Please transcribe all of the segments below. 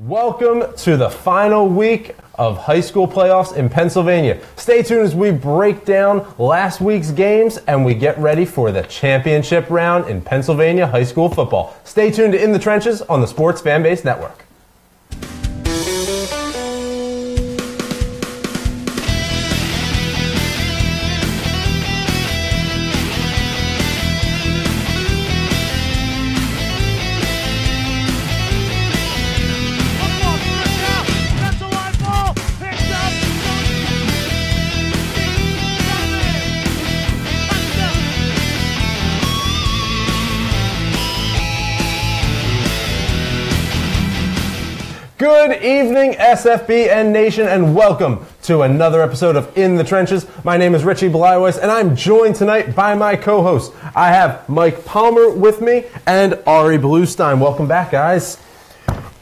Welcome to the final week of high school playoffs in Pennsylvania. Stay tuned as we break down last week's games and we get ready for the championship round in Pennsylvania high school football. Stay tuned to In the Trenches on the Sports Fanbase Network. Good evening, SFBN Nation, and welcome to another episode of In the Trenches. My name is Richie Blyweiss, and I'm joined tonight by my co-host. I have Mike Palmer with me and Ari Bluestein. Welcome back, guys.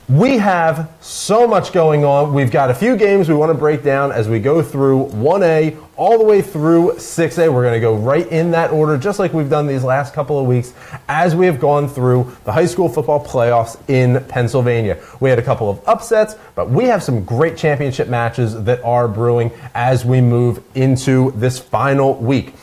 We have so much going on. We've got a few games we want to break down as we go through 1A all the way through 6A. We're going to go right in that order, just like we've done these last couple of weeks as we have gone through the high school football playoffs in Pennsylvania. We had a couple of upsets, but we have some great championship matches that are brewing as we move into this final week.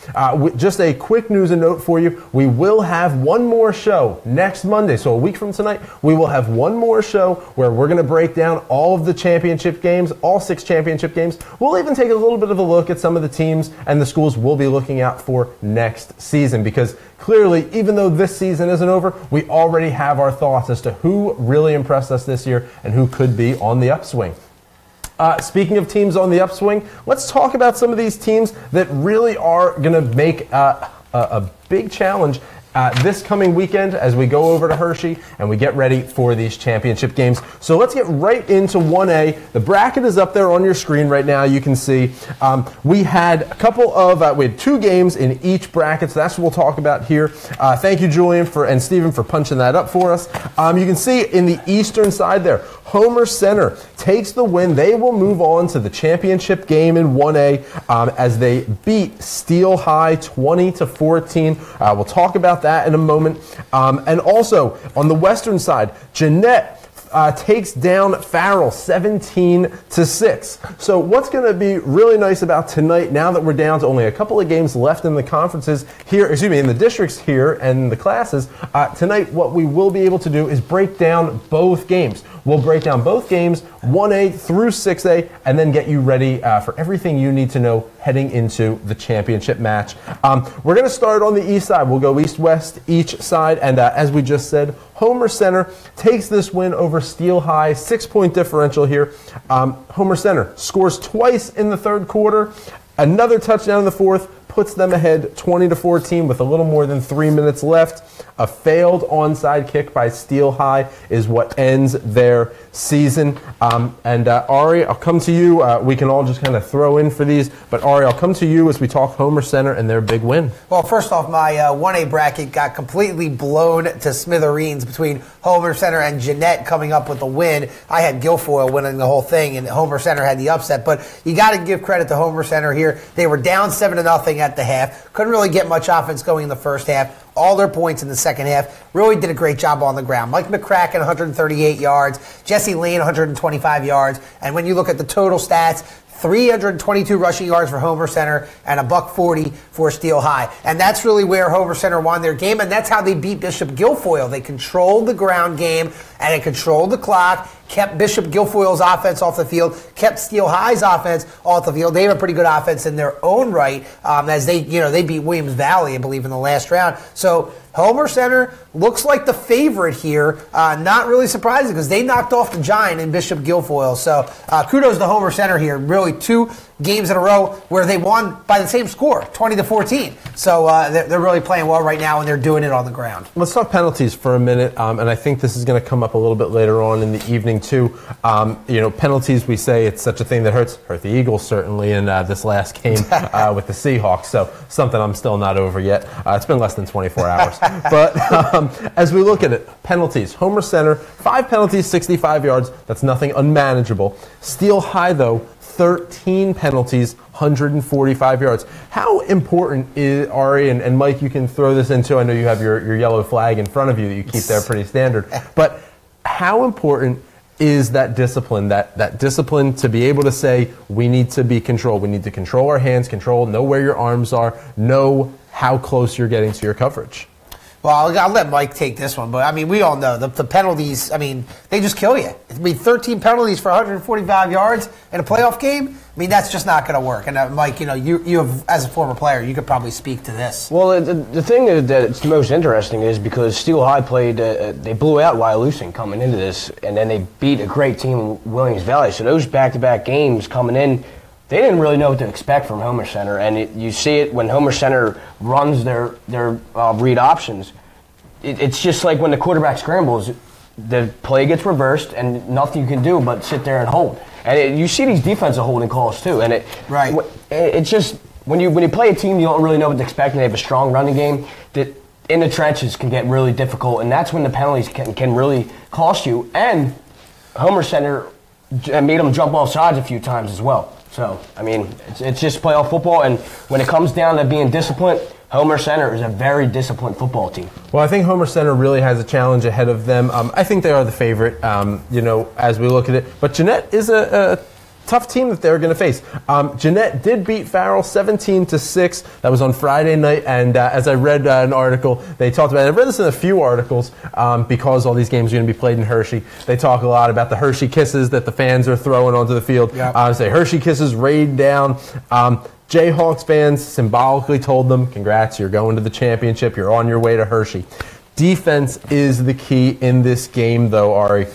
Just a quick news and note for you. We will have one more show next Monday. So a week from tonight, we will have one more show where we're going to break down all of the championship games, all 6 championship games. We'll even take a little bit of a look at some of the teams and the schools we'll be looking out for next season, because clearly, even though this season isn't over, we already have our thoughts as to who really impressed us this year and who could be on the upswing. Speaking of teams on the upswing, let's talk about some of these teams that really are going to make a big challenge this coming weekend as we go over to Hershey and we get ready for these championship games. So let's get right into 1A. The bracket is up there on your screen right now. You can see we had a couple of, we had 2 games in each bracket, so that's what we'll talk about here. Thank you, Julian and Stephen, for punching that up for us. You can see in the eastern side there, Homer Center takes the win. They will move on to the championship game in 1A as they beat Steel High 20-14. We'll talk about that in a moment. And also on the western side, Jeanette takes down Farrell 17-6. So what's going to be really nice about tonight, now that we're down to only a couple of games left in the conferences here, in the districts here and the classes, tonight what we will be able to do is break down both games. We'll break down both games, 1A through 6A, and then get you ready for everything you need to know heading into the championship match. We're going to start on the east side. We'll go east-west each side, and as we just said, Homer Center takes this win over Steel High, 6-point differential here. Homer Center scores twice in the third quarter, another touchdown in the fourth, puts them ahead 20-14 with a little more than 3 minutes left. A failed onside kick by Steel High is what ends their season. Ari, I'll come to you. We can all just kind of throw in for these, but Ari, I'll come to you as we talk Homer Center and their big win. Well, first off, my 1A bracket got completely blown to smithereens between Homer Center and Jeanette coming up with the win. I had Guilfoyle winning the whole thing, and Homer Center had the upset, but you got to give credit to Homer Center here. They were down 7-0 at the half. Couldn't really get much offense going in the first half. All their points in the second half. Really did a great job on the ground. Mike McCracken, 138 yards. Jesse Lane, 125 yards. And when you look at the total stats, 322 rushing yards for Homer Center and $140 for Steel High. And that's really where Homer Center won their game, and that's how they beat Bishop Guilfoyle. They controlled the ground game, and they controlled the clock, kept Bishop Guilfoyle's offense off the field, kept Steel High's offense off the field. They have a pretty good offense in their own right, as they beat Williams Valley, I believe, in the last round. So Homer Center looks like the favorite here. Not really surprising because they knocked off the giant in Bishop Guilfoyle. So kudos to Homer Center here. Really 2 games in a row where they won by the same score, 20-14. So they're really playing well right now, and they're doing it on the ground. Let's talk penalties for a minute, and I think this is going to come up a little bit later on in the evening too. Penalties, we say it's such a thing that hurt the Eagles certainly in this last game with the Seahawks. So something I'm still not over yet. It's been less than 24 hours. But as we look at it, penalties, Homer Center, 5 penalties, 65 yards. That's nothing unmanageable. Steel High, though, 13 penalties, 145 yards. How important is, Ari, and Mike, you can throw this into, I know you have your yellow flag in front of you that you keep there pretty standard, but how important is that discipline, that discipline to be able to say, we need to be controlled. We need to control our hands, know where your arms are, know how close you're getting to your coverage. Well, I'll let Mike take this one, but I mean, we all know the penalties. I mean, they just kill you. I mean, 13 penalties for 145 yards in a playoff game. I mean, that's just not going to work. And Mike, you have, as a former player, you could probably speak to this. Well, the thing that's most interesting is because Steel High played, they blew out Wyalusing coming into this, and then they beat a great team in Williams Valley. So those back-to-back games coming in, they didn't really know what to expect from Homer Center, and you see it when Homer Center runs their read options. It's just like when the quarterback scrambles, the play gets reversed, and nothing you can do but sit there and hold. And you see these defensive holding calls too, and it's just when you play a team you don't really know what to expect, and they have a strong running game that in the trenches can get really difficult, and that's when the penalties can really cost you. And Homer Center made them jump off sides a few times as well. So, I mean, it's just playoff football, and when it comes down to being disciplined, Homer Center is a very disciplined football team. Well, I think Homer Center really has a challenge ahead of them. I think they are the favorite, as we look at it. But Jeannette is a tough team that they're going to face. Jeannette did beat Farrell 17-6. That was on Friday night, and as I read an article, they talked about it. I've read this in a few articles because all these games are going to be played in Hershey. They talk a lot about the Hershey kisses that the fans are throwing onto the field. Yep. Say Hershey kisses rained down. Jayhawks fans symbolically told them, congrats, you're going to the championship, you're on your way to Hershey. Defense is the key in this game, though, Ari.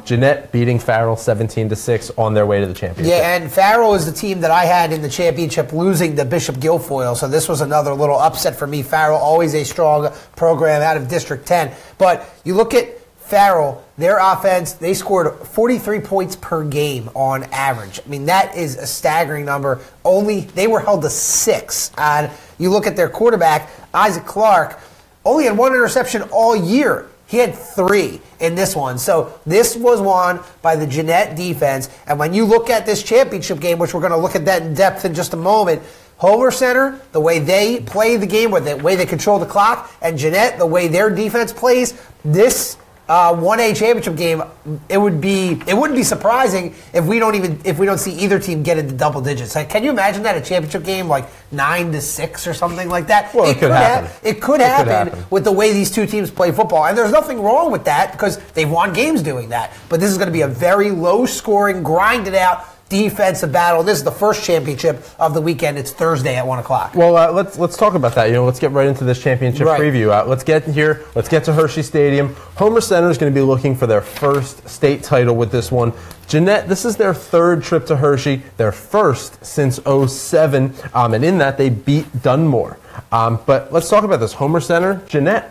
Jeannette beating Farrell 17-6 on their way to the championship. Yeah, and Farrell is the team that I had in the championship losing to Bishop Guilfoyle, so this was another little upset for me. Farrell, always a strong program out of District 10. But you look at Farrell, their offense, they scored 43 points per game on average. I mean, that is a staggering number. They were held to 6. And you look at their quarterback, Isaac Clark, only had 1 interception all year. He had 3 in this one. So this was won by the Jeannette defense. And when you look at this championship game, which we're going to look at that in depth in just a moment, Homer Center, the way they play the game, the way they control the clock, and Jeannette, the way their defense plays, this 1A championship game, it wouldn't be surprising if we don't see either team get into double digits. Like, can you imagine that, a championship game like 9-6 or something like that? Well, it could happen. It could happen with the way these two teams play football, and there's nothing wrong with that because they've won games doing that. But this is going to be a very low-scoring, grinded out defensive battle. This is the first championship of the weekend. It's Thursday at 1 o'clock. Well, let's talk about that. Let's get right into this championship preview. Let's get here. Let's get to Hershey Stadium. Homer Center is going to be looking for their first state title with this one. Jeannette, this is their 3rd trip to Hershey, their first since 2007, and in that they beat Dunmore. But let's talk about this. Homer Center, Jeannette.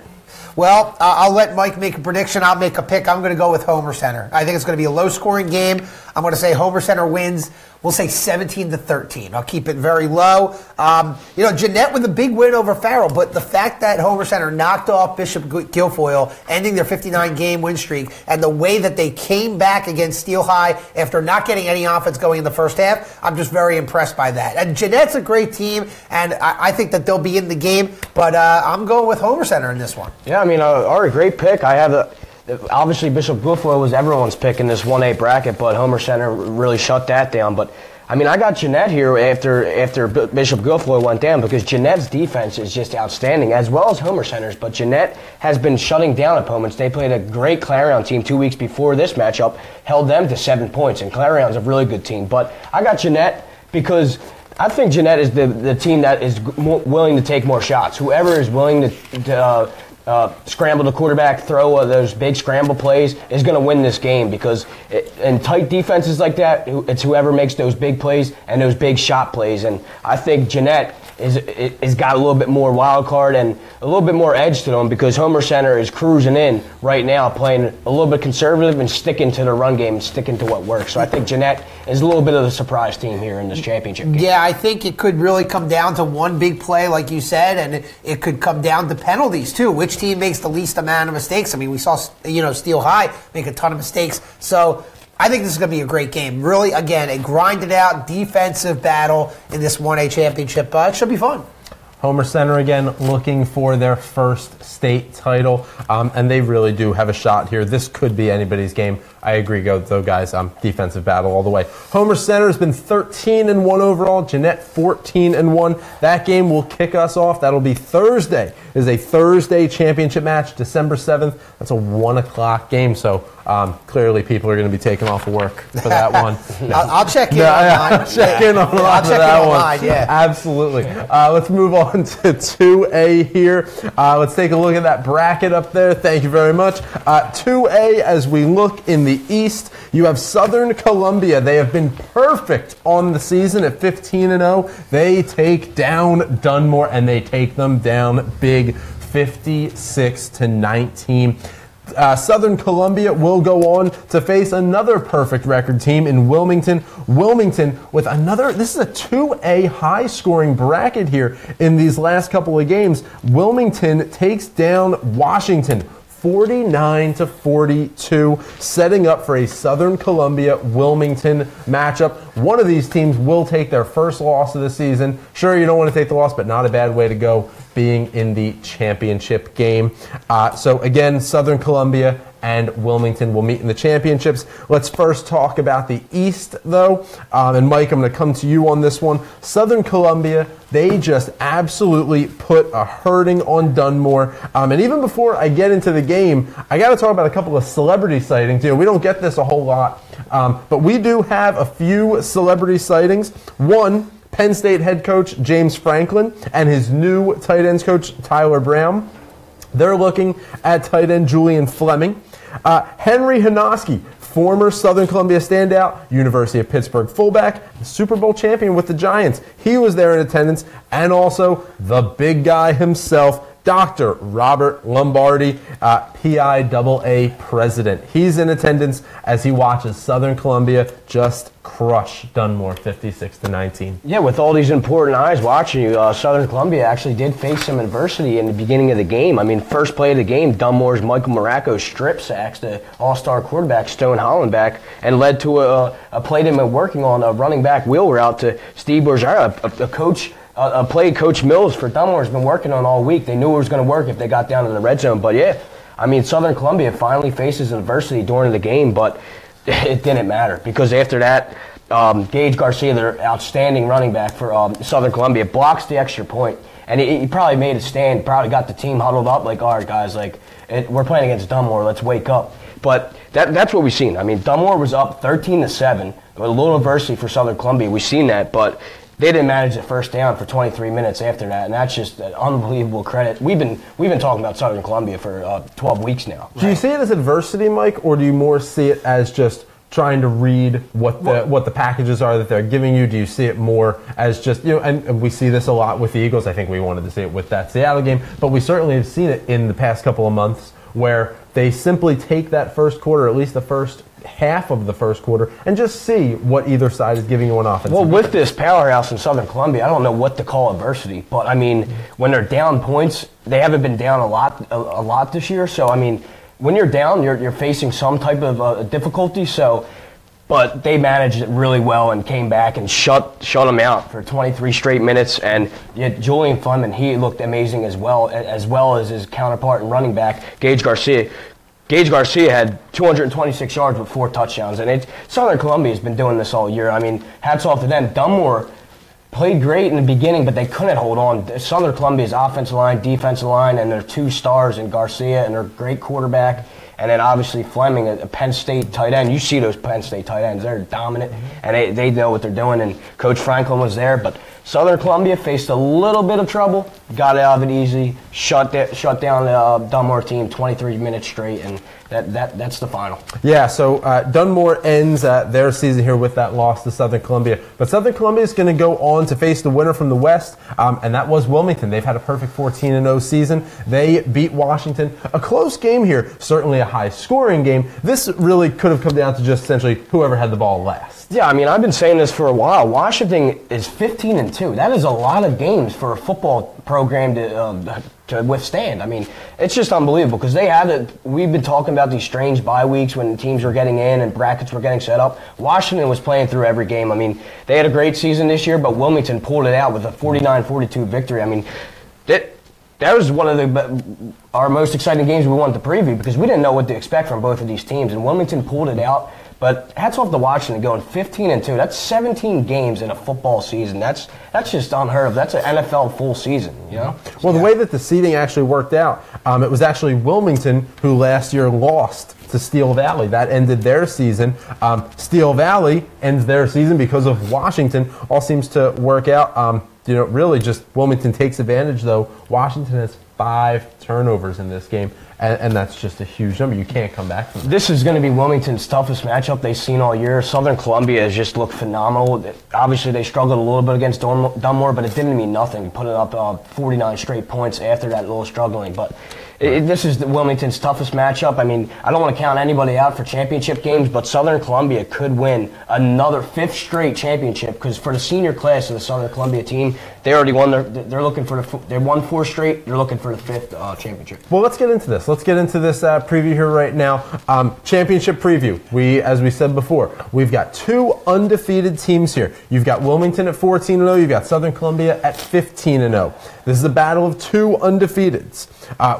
Well, I'll let Mike make a prediction. I'll make a pick. I'm going to go with Homer Center. I think it's going to be a low-scoring game. I'm going to say Homer Center wins. We'll say 17-13. I'll keep it very low. Jeannette with a big win over Farrell, but the fact that Homer Center knocked off Bishop Guilfoyle, ending their 59-game win streak, and the way that they came back against Steel High after not getting any offense going in the first half, I'm just very impressed by that. And Jeannette's a great team, and I think that they'll be in the game, but I'm going with Homer Center in this one. Yeah, I mean, Ari, great pick. I have obviously, Bishop Guilfoyle was everyone's pick in this 1A bracket, but Homer Center really shut that down. But, I mean, I got Jeannette here after Bishop Guilfoyle went down because Jeannette's defense is just outstanding, as well as Homer Center's. But Jeannette has been shutting down opponents. They played a great Clarion team 2 weeks before this matchup, held them to 7 points, and Clarion's a really good team. But I got Jeannette because I think Jeannette is the team that is willing to take more shots. Whoever is willing to scramble the quarterback, throw those big scramble plays is going to win this game because in tight defenses like that, it's whoever makes those big plays and those big shot plays. And I think Jeannette is got a little bit more wild card and a little bit more edge to them because Homer Center is cruising in right now, playing a little bit conservative and sticking to the run game and sticking to what works. So I think Jeannette is a little bit of the surprise team here in this championship game. Yeah, I think it could really come down to one big play, like you said, and it could come down to penalties too. Which team makes the least amount of mistakes? I mean, we saw Steel High make a ton of mistakes. So I think this is going to be a great game. Really, again, a grinded out defensive battle in this 1A championship. It should be fun. Homer Center again looking for their first state title, and they really do have a shot here. This could be anybody's game. I agree, though, guys. Defensive battle all the way. Homer Center has been 13-1 overall. Jeanette 14-1. That game will kick us off. That'll be Thursday. It is a Thursday championship match, December 7th. That's a 1 o'clock game, so clearly people are going to be taking off of work for that one. I'll check in online. I'll check in online for that one. Yeah. Absolutely. Let's move on to 2A here. Let's take a look at that bracket up there. Thank you very much. 2A, as we look in the East, you have Southern Columbia. They have been perfect on the season at 15-0. They take down Dunmore, and they take them down big, 56-19. Southern Columbia will go on to face another perfect record team in Wilmington. Wilmington with another, this is a 2A high-scoring bracket here in these last couple of games. Wilmington takes down Washington 49-42, setting up for a Southern Columbia-Wilmington matchup. One of these teams will take their first loss of the season. Sure, you don't want to take the loss, but not a bad way to go being in the championship game. So again, Southern Columbia and Wilmington will meet in the championships. Let's first talk about the East, though. And Mike, I'm going to come to you on this one. Southern Columbia, they just absolutely put a hurting on Dunmore. And even before I get into the game, I got to talk about a couple of celebrity sightings. You know, we don't get this a whole lot, but we do have a few celebrity sightings. One, Penn State head coach James Franklin and his new tight ends coach Tyler Brown. They're looking at tight end Julian Fleming. Henry Hanoski, former Southern Columbia standout, University of Pittsburgh fullback, Super Bowl champion with the Giants. He was there in attendance. And also the big guy himself, Dr. Robert Lombardi, PIAA president. He's in attendance as he watches Southern Columbia just crush Dunmore 56-19. Yeah, with all these important eyes watching you, Southern Columbia actually did face some adversity in the beginning of the game. I mean, first play of the game, Dunmore's Michael Moracco strip sacks the all-star quarterback Stone Hollenbach and led to a play they've been working on, a running back wheel route to Steve Bergera, a play Coach Mills for Dunmore has been working on all week. They knew it was going to work if they got down to the red zone. But yeah, I mean, Southern Columbia finally faces adversity during the game, but it didn't matter because after that, Gage Garcia, their outstanding running back for Southern Columbia, blocks the extra point. And he probably made a stand, probably got the team huddled up like, all right, guys, we're playing against Dunmore. Let's wake up. But that's what we've seen. I mean, Dunmore was up 13-7 with a little adversity for Southern Columbia. We've seen that, but they didn't manage the first down for 23 minutes after that, and that's just an unbelievable credit. We've been talking about Southern Columbia for 12 weeks now. Do you see it as adversity, Mike, or do you more see it as just trying to read what the packages are that they're giving you? Do you see it more as just, you know, and we see this a lot with the Eagles. I think we wanted to see it with that Seattle game, but we certainly have seen it in the past couple of months where they simply take that first quarter, at least the first half of the first quarter, and just see what either side is giving you on offense. Well, with this powerhouse in Southern Columbia, I don't know what to call adversity, but I mean, when they're down points, they haven't been down a lot this year. So I mean, when you're down, you're facing some type of difficulty. So, but they managed it really well and came back and shut them out for 23 straight minutes. And yet Julian Fleming, he looked amazing as well as his counterpart and running back Gage Garcia. Gage Garcia had 226 yards with 4 touchdowns, and Southern Columbia has been doing this all year. I mean, hats off to them. Dunmore played great in the beginning, but they couldn't hold on. Southern Columbia's offensive line, defensive line, and their 2 stars in Garcia and their great quarterback, and then obviously Fleming, a Penn State tight end. You see those Penn State tight ends. They're dominant, and they know what they're doing, and Coach Franklin was there. But Southern Columbia faced a little bit of trouble, got out of it easy, shut down the Dunmore team 23 minutes straight, and that's the final. Yeah, so Dunmore ends their season here with that loss to Southern Columbia. But Southern Columbia is going to go on to face the winner from the West, and that was Wilmington. They've had a perfect 14-0 season. They beat Washington. A close game here, certainly a high-scoring game. This really could have come down to just essentially whoever had the ball last. Yeah, I mean, I've been saying this for a while. Washington is 15-2. That is a lot of games for a football program to withstand. I mean, it's just unbelievable because we've been talking about these strange bye weeks when teams were getting in and brackets were getting set up. Washington was playing through every game. I mean, they had a great season this year, but Wilmington pulled it out with a 49-42 victory. I mean, that was one of our most exciting games we wanted to preview because we didn't know what to expect from both of these teams, and Wilmington pulled it out. But hats off to Washington going 15-2. That's 17 games in a football season. That's just unheard of. That's an NFL full season, you know? Well, the way that the seeding actually worked out, it was actually Wilmington who last year lost to Steel Valley. That ended their season. Steel Valley ends their season because of Washington. All seems to work out. Really just Wilmington takes advantage, though. Washington has 5 turnovers in this game, and that's just a huge number. You can't come back from that. This is going to be Wilmington's toughest matchup they've seen all year. Southern Columbia has just looked phenomenal. Obviously, they struggled a little bit against Dunmore, but it didn't mean nothing, putting up 49 straight points after that little struggling. But this is Wilmington's toughest matchup. I mean, I don't want to count anybody out for championship games, but Southern Columbia could win another 5th straight championship because for the senior class of the Southern Columbia team, they already won. They're looking for they won 4 straight. They're looking for the 5th championship. Well, let's get into this. Let's get into this preview here right now. Championship preview. As we said before, we've got 2 undefeated teams here. You've got Wilmington at 14-0. You've got Southern Columbia at 15-0. This is a battle of 2 undefeateds.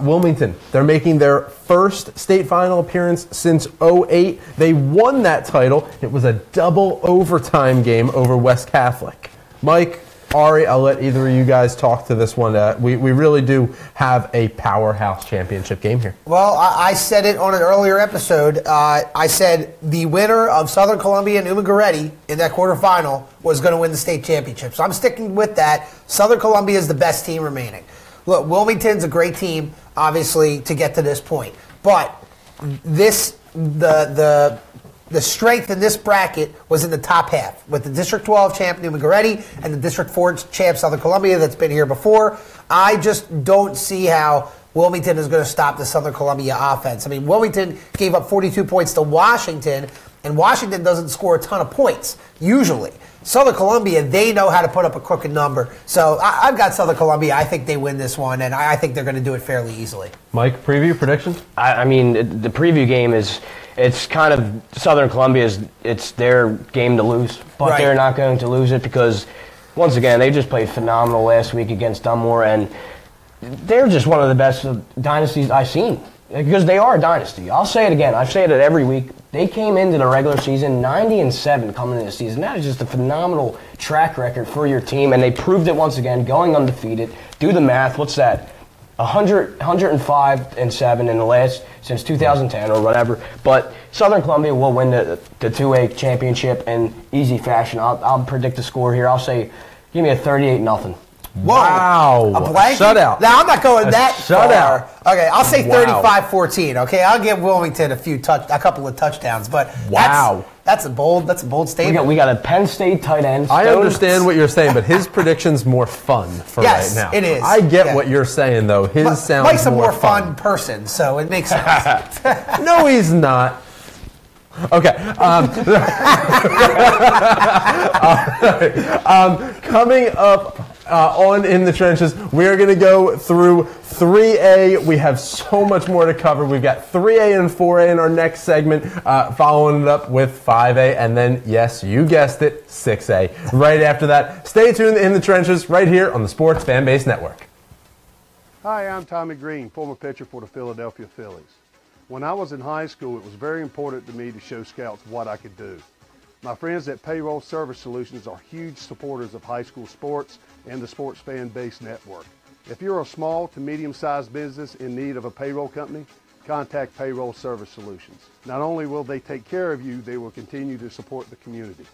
Wilmington, they're making their first state final appearance since 2008. They won that title. It was a double overtime game over West Catholic. Mike, Ari, I'll let either of you guys talk to this one. We really do have a powerhouse championship game here. Well, I said it on an earlier episode. I said the winner of Southern Columbia and Umagoretti in that quarterfinal was going to win the state championship. So I'm sticking with that. Southern Columbia is the best team remaining. Look, Wilmington's a great team, obviously, to get to this point. But the strength in this bracket was in the top half with the District 12 champ Umagoretti and the District 4 champ Southern Columbia that's been here before. I just don't see how Wilmington is going to stop the Southern Columbia offense. I mean, Wilmington gave up 42 points to Washington, and Washington doesn't score a ton of points, usually. Southern Columbia, they know how to put up a crooked number. So I've got Southern Columbia. I think they win this one, and I think they're going to do it fairly easily. Mike, preview, prediction? I mean, the preview game it's kind of Southern Columbia's, it's their game to lose, but they're not going to lose it because, once again, they just played phenomenal last week against Dunmore, and they're just one of the best dynasties I've seen because they are a dynasty. I'll say it again. I say it every week. They came into the regular season 90-7 coming into the season. That is just a phenomenal track record for your team, and they proved it once again, going undefeated. Do the math. What's that? 105-7 in the last since 2010 or whatever. But Southern Columbia will win the 2A championship in easy fashion. I'll predict the score here. I'll say, give me a 38-0 Whoa. Wow. A blank? Shutout. Now, I'm not going that shutout. far. Okay, I'll say 35-14. Okay, I'll give Wilmington a couple of touchdowns, but that's a bold statement. We got a Penn State tight end. I understand what you're saying, but his prediction's more fun for right now. It is. I get what you're saying, though. His sounds Mike's a more fun person, so it makes sense. No, he's not. Okay. Coming up on In the Trenches, we're going to go through 3A. We have so much more to cover. We've got 3A and 4A in our next segment, following it up with 5A, and then, yes, you guessed it, 6A. Right after that, stay tuned in the Trenches right here on the Sports Fan Base Network. Hi, I'm Tommy Green, former pitcher for the Philadelphia Phillies. When I was in high school, it was very important to me to show scouts what I could do. My friends at Payroll Service Solutions are huge supporters of high school sports and the Sports Fan Base Network. If you're a small to medium-sized business in need of a payroll company, contact Payroll Service Solutions. Not only will they take care of you, they will continue to support the community.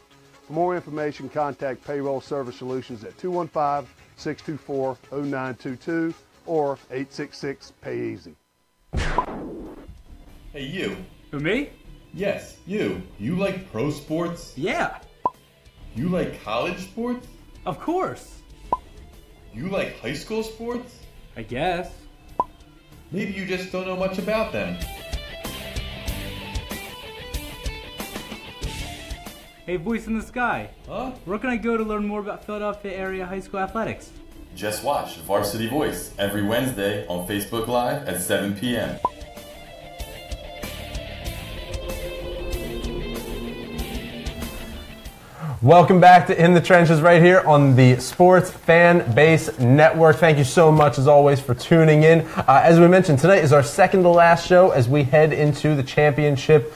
For more information, contact Payroll Service Solutions at 215-624-0922 or 866-PAY-EASY. Hey, you. Who, me? Yes, you. You like pro sports? Yeah. You like college sports? Of course. You like high school sports? I guess. Maybe you just don't know much about them. Hey, voice in the sky. Huh? Where can I go to learn more about Philadelphia area high school athletics? Just watch Varsity Voice every Wednesday on Facebook Live at 7 p.m. Welcome back to In the Trenches right here on the Sports Fan Base Network. Thank you so much, as always, for tuning in. As we mentioned, tonight is our second to last show as we head into the championship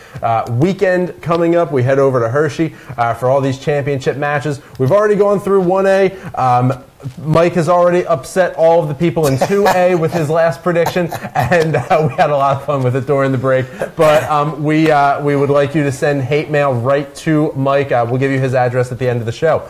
weekend coming up. We head over to Hershey for all these championship matches. We've already gone through 1A. Mike has already upset all of the people in 2A with his last prediction, and we had a lot of fun with it during the break. But we would like you to send hate mail right to Mike. We'll give you his address at the end of the show.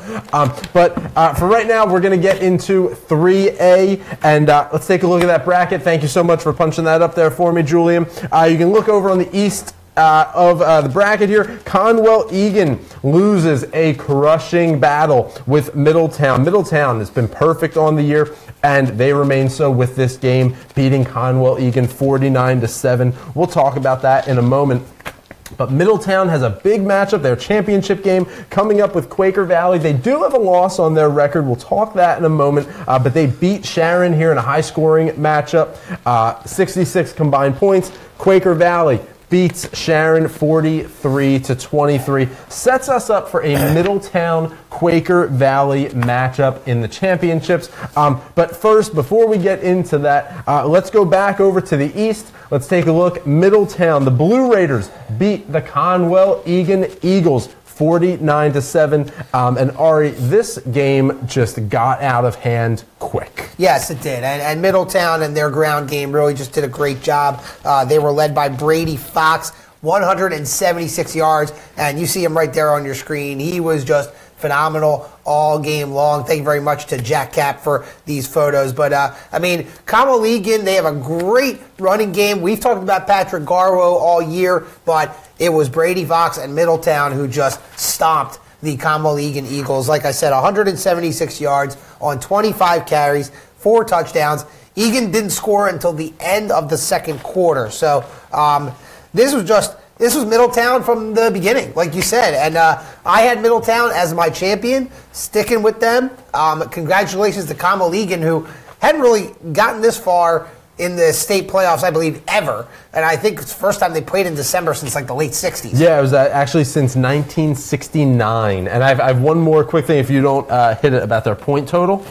But for right now, we're going to get into 3A, and let's take a look at that bracket. Thank you so much for punching that up there for me, Julian. You can look over on the east of the bracket here. Conwell Egan loses a crushing battle with Middletown. Middletown has been perfect on the year, and they remain so with this game, beating Conwell Egan 49-7. We'll talk about that in a moment. But Middletown has a big matchup, their championship game, coming up with Quaker Valley. They do have a loss on their record. We'll talk that in a moment. But they beat Sharon here in a high-scoring matchup. 66 combined points. Quaker Valley beats Sharon 43-23. Sets us up for a Middletown Quaker Valley matchup in the championships. But first, before we get into that, let's go back over to the east. Let's take a look. Middletown, the Blue Raiders beat the Conwell Egan Eagles 49-7. And Ari, this game just got out of hand quick. Yes, it did. And Middletown and their ground game really just did a great job. They were led by Brady Fox, 176 yards. And you see him right there on your screen. He was just phenomenal all game long. Thank you very much to Jack Cap for these photos. But, I mean, Conwell Egan, they have a great running game. We've talked about Patrick Garwo all year, but it was Brady Fox and Middletown who just stomped the Conwell Egan Eagles. Like I said, 176 yards on 25 carries, 4 touchdowns. Egan didn't score until the end of the second quarter. So this was Middletown from the beginning, like you said. And I had Middletown as my champion, sticking with them. Congratulations to Conwell Egan, who hadn't really gotten this far in the state playoffs, I believe, ever. And I think it's the first time they played in December since like the late 60s. Yeah, it was actually since 1969. And I have one more quick thing if you don't hit it about their point total.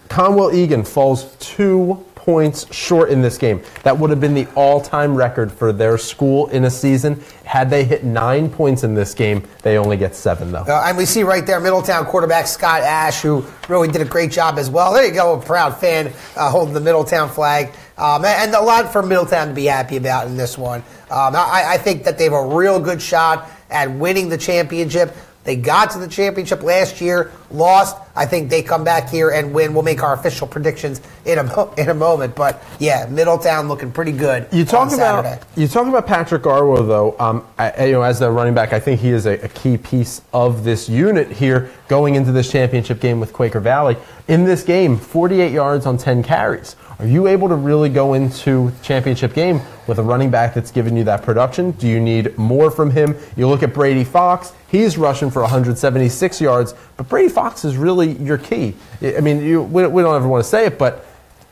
Conwell Egan falls 2 points short in this game. That would have been the all-time record for their school in a season. Had they hit 9 points in this game, they only get 7, though. And we see right there Middletown quarterback Scott Ash, who really did a great job as well. There you go, a proud fan holding the Middletown flag. And a lot for Middletown to be happy about in this one. I think that they have a real good shot at winning the championship. They got to the championship last year, lost. I think they come back here and win. We'll make our official predictions in a moment. But, yeah, Middletown looking pretty good on Saturday. You talk about Patrick Garwo, though. As the running back, I think he is a key piece of this unit here going into this championship game with Quaker Valley. In this game, 48 yards on 10 carries. Are you able to really go into the championship game with a running back that's giving you that production? Do you need more from him? You look at Brady Fox. He's rushing for 176 yards, but Brady Fox is really your key. I mean, we don't ever want to say it, but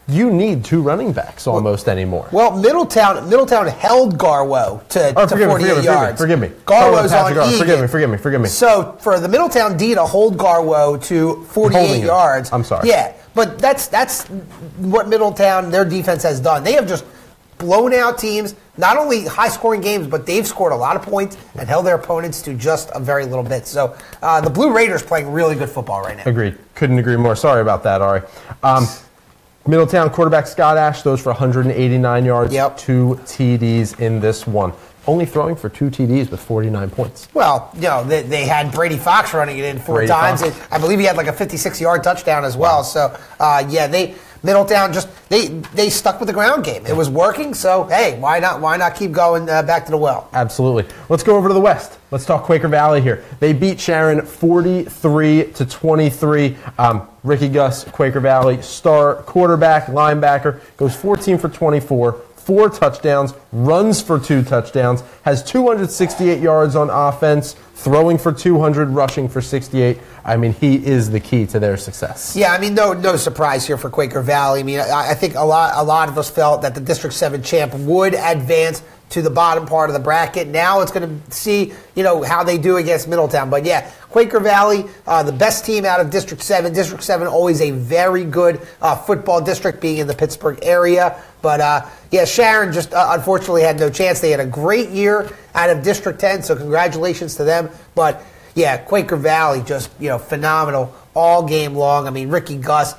you need 2 running backs almost anymore. Well, Middletown held Garwo to 48 yards. Forgive me. Garwo's on Egan. Forgive me. So for the Middletown D to hold Garwo to 48 yards. I'm sorry. Yeah, but that's what Middletown, their defense has done. They have just blown out teams, not only high-scoring games, but they've scored a lot of points and held their opponents to just a very little bit. So the Blue Raiders playing really good football right now. Agreed. Couldn't agree more. Sorry about that, Ari. Middletown quarterback Scott Ash throws for 189 yards, 2 TDs in this one. Only throwing for 2 TDs with 49 points. Well, you know, they had Brady Fox running it in 4 times. And I believe he had like a 56-yard touchdown as well. Wow. So, Middletown just they stuck with the ground game. It was working, so hey, why not keep going back to the well? Absolutely. Let's go over to the West. Let's talk Quaker Valley here. They beat Sharon 43-23. Ricky Gus, Quaker Valley star quarterback, linebacker, goes 14 for 24. 4 touchdowns, runs for 2 touchdowns, has 268 yards on offense, throwing for 200, rushing for 68. I mean, he is the key to their success. Yeah, I mean, no surprise here for Quaker Valley. I mean, I think a lot of us felt that the District 7 champ would advance to the bottom part of the bracket. Now it's going to see, how they do against Middletown. But yeah, Quaker Valley, the best team out of District 7. District 7 always a very good football district, being in the Pittsburgh area. But Sharon just unfortunately had no chance. They had a great year out of District 10, so congratulations to them. But yeah, Quaker Valley just, phenomenal all game long. I mean, Ricky Gus,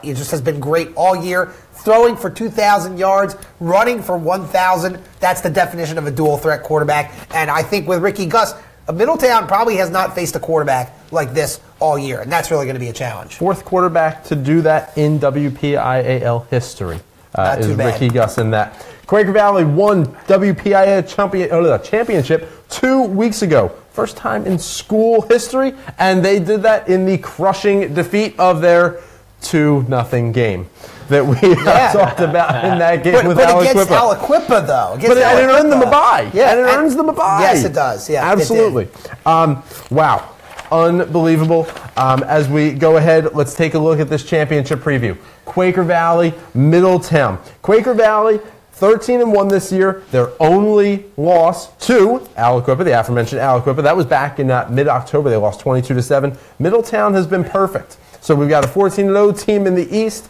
he just has been great all year. Throwing for 2,000 yards, running for 1,000. That's the definition of a dual threat quarterback. And I think with Ricky Gus, Middletown probably has not faced a quarterback like this all year, and that's really going to be a challenge. Fourth quarterback to do that in WPIAL history is Ricky Gus in that. Quaker Valley won WPIAL championship 2 weeks ago. First time in school history, and they did that in the crushing defeat of their 2-0 game that we talked about in that game with Aliquippa. Against Aliquippa, though. But it earned them a bye. Yeah, and it earns them a bye. Yes, it does. Yeah, absolutely. Wow. Unbelievable. As we go ahead, let's take a look at this championship preview. Quaker Valley, Middletown. Quaker Valley, 13-1 this year. Their only loss to Aliquippa, the aforementioned Aliquippa. That was back in mid-October. They lost 22-7. Middletown has been perfect. So we've got a 14-0 team in the East,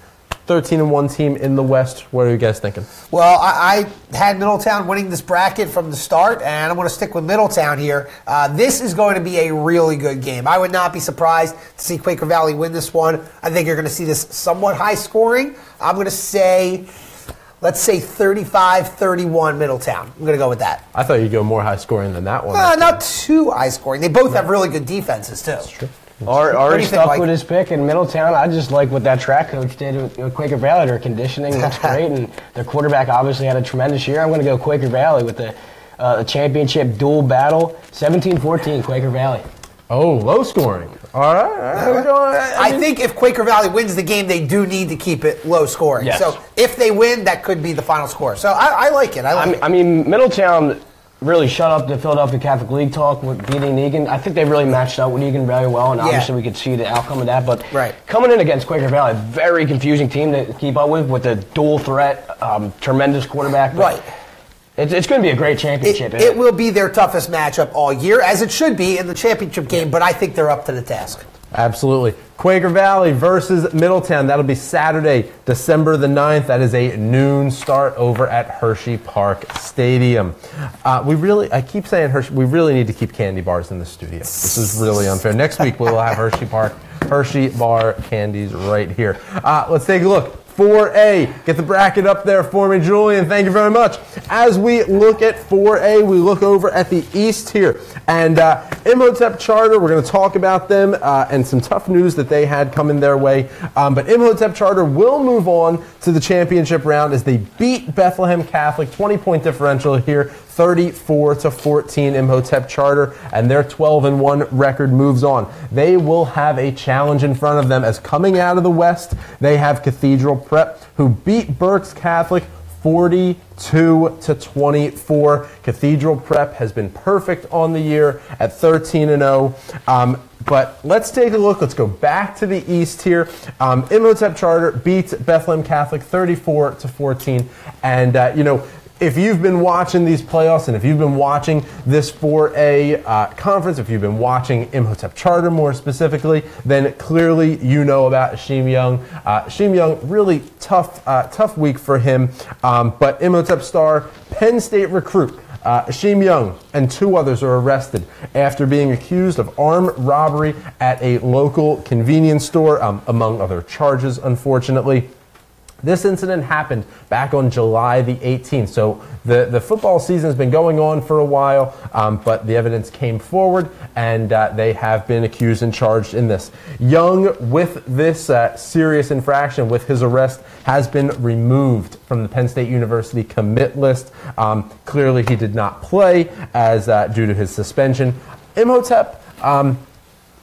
13-1 team in the West. What are you guys thinking? Well, I had Middletown winning this bracket from the start, and I'm going to stick with Middletown here. This is going to be a really good game. I would not be surprised to see Quaker Valley win this one. I think you're going to see this somewhat high scoring. I'm going to say, let's say 35-31 Middletown. I'm going to go with that. I thought you'd go more high scoring than that one. Not too high scoring. They both have really good defenses, too. That's true. Ari stuck with his pick in Middletown. I just like what that track coach did with Quaker Valley. Their conditioning looks great, and their quarterback obviously had a tremendous year. I'm going to go Quaker Valley with the championship dual battle, 17-14 Quaker Valley. Oh, low scoring. All right. I think if Quaker Valley wins the game, they do need to keep it low scoring. Yes. So if they win, that could be the final score. So I like it. I mean, Middletown really shut up the Philadelphia Catholic League talk with beating Egan. I think they really matched up with Egan very well, and obviously we could see the outcome of that. But coming in against Quaker Valley, very confusing team to keep up with a dual threat, tremendous quarterback. Right. It's going to be a great championship. It will be their toughest matchup all year, as it should be in the championship game, but I think they're up to the task. Absolutely. Quaker Valley versus Middletown. That'll be Saturday, December the 9th. That is a noon start over at Hershey Park Stadium. I keep saying Hershey, we really need to keep candy bars in the studio. This is really unfair. Next week we'll have Hershey Bar candies right here. Let's take a look. 4A. Get the bracket up there for me, Julian. Thank you very much. As we look at 4A, we look over at the East here. And Imhotep Charter, we're going to talk about them and some tough news that they had coming their way. But Imhotep Charter will move on to the championship round as they beat Bethlehem Catholic. 20-point differential here, 34-14 Imhotep Charter. And their 12-1 record moves on. They will have a challenge in front of them as coming out of the West, they have Cathedral Prep, who beat Berks Catholic 42-24. Cathedral Prep has been perfect on the year at 13-0. But let's take a look. Let's go back to the East here. Imhotep Charter beats Bethlehem Catholic 34-14. And, if you've been watching these playoffs and if you've been watching this 4A conference, if you've been watching Imhotep Charter more specifically, then clearly you know about Ashim Young. Ashim Young, really tough week for him. But Imhotep star, Penn State recruit, Ashim Young and two others are arrested after being accused of armed robbery at a local convenience store, among other charges, unfortunately. This incident happened back on July the 18th. So the football season has been going on for a while, but the evidence came forward, and they have been accused and charged in this. Young, with this serious infraction, with his arrest, has been removed from the Penn State University commit list. Clearly, he did not play as due to his suspension. Imhotep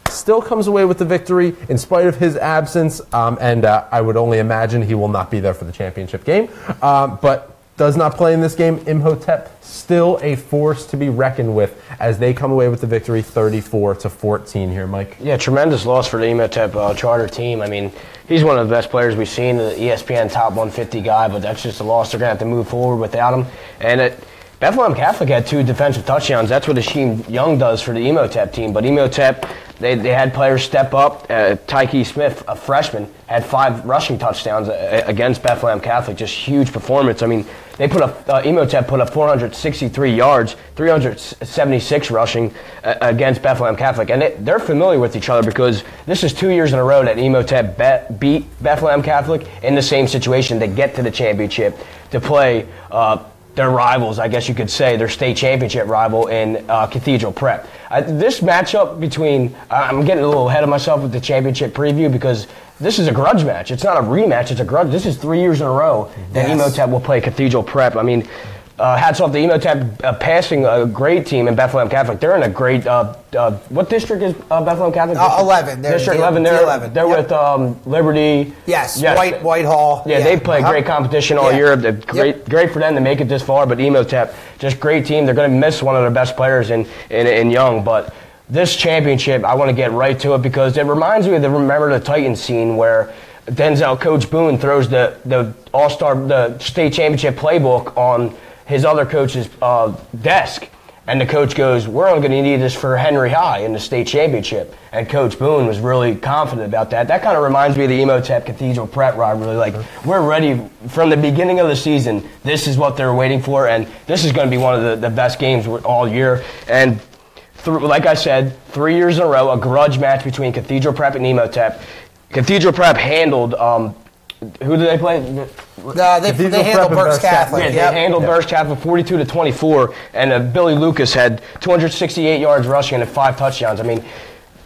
still comes away with the victory in spite of his absence, and I would only imagine he will not be there for the championship game, but does not play in this game. Imhotep still a force to be reckoned with as they come away with the victory 34-14 here, Mike. Yeah, tremendous loss for the Imhotep Charter team. I mean, he's one of the best players we've seen, the ESPN top 150 guy, but that's just a loss. They're going to have to move forward without him. And Bethlehem Catholic had 2 defensive touchdowns. That's what Hasheem Young does for the Emotep team. But Emotep, they had players step up. Tyke Smith, a freshman, had 5 rushing touchdowns against Bethlehem Catholic. Just huge performance. I mean, Emotep put up 463 yards, 376 rushing against Bethlehem Catholic. And they're familiar with each other because this is 2 years in a row that Emotep beat Bethlehem Catholic in the same situation to get to the championship, to play their rivals, I guess you could say, their state championship rival in Cathedral Prep. This matchup between, I'm getting a little ahead of myself with the championship preview because this is a grudge match. It's not a rematch, it's a grudge. This is 3 years in a row that Emotep will play Cathedral Prep. I mean, hats off to Emotep passing a great team in Bethlehem Catholic. They're in a great, what district is Bethlehem Catholic? 11. District 11. They're with Liberty. Yes. Whitehall. Yeah, they play great competition all year. Great for them to make it this far, but Emotep, just great team. They're going to miss one of their best players in Young, but this championship, I want to get right to it because it reminds me of the Remember the Titans scene where Coach Boone throws the All-Star, the state championship playbook on his other coach's desk, and the coach goes, "We're only going to need this for Henry High in the state championship." And Coach Boone was really confident about that. That kind of reminds me of the Emotep Cathedral Prep rivalry. Like, we're ready from the beginning of the season. This is what they're waiting for, and this is going to be one of the best games all year. And like I said, 3 years in a row, a grudge match between Cathedral Prep and Emotep. Cathedral Prep handled. Who did they play? They handled Berks Catholic. Yeah, they handled Berks Catholic 42-24, and Billy Lucas had 268 yards rushing and 5 touchdowns. I mean,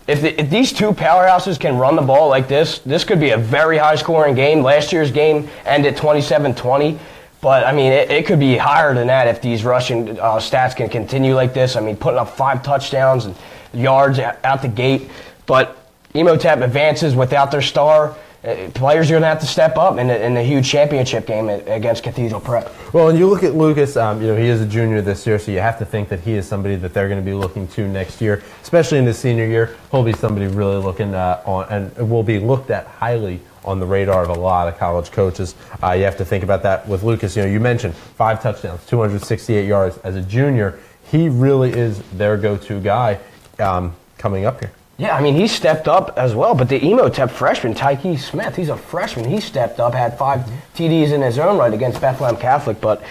if these 2 powerhouses can run the ball like this could be a very high-scoring game. Last year's game ended 27-20. But, I mean, it could be higher than that if these rushing stats can continue like this. I mean, putting up 5 touchdowns and yards out the gate. But Emotep advances without their star. Players are going to have to step up in the huge championship game against Cathedral Prep. Well, and you look at Lucas, he is a junior this year, so you have to think that he is somebody that they're going to be looking to next year, especially in his senior year. He'll be somebody really looking on, and will be looked at highly on the radar of a lot of college coaches. You have to think about that with Lucas. You mentioned 5 touchdowns, 268 yards as a junior. He really is their go-to guy coming up here. Yeah, I mean, he stepped up as well, but the Emotep freshman, Tyke Smith, he's a freshman. He stepped up, had 5 TDs in his own right against Bethlehem Catholic. But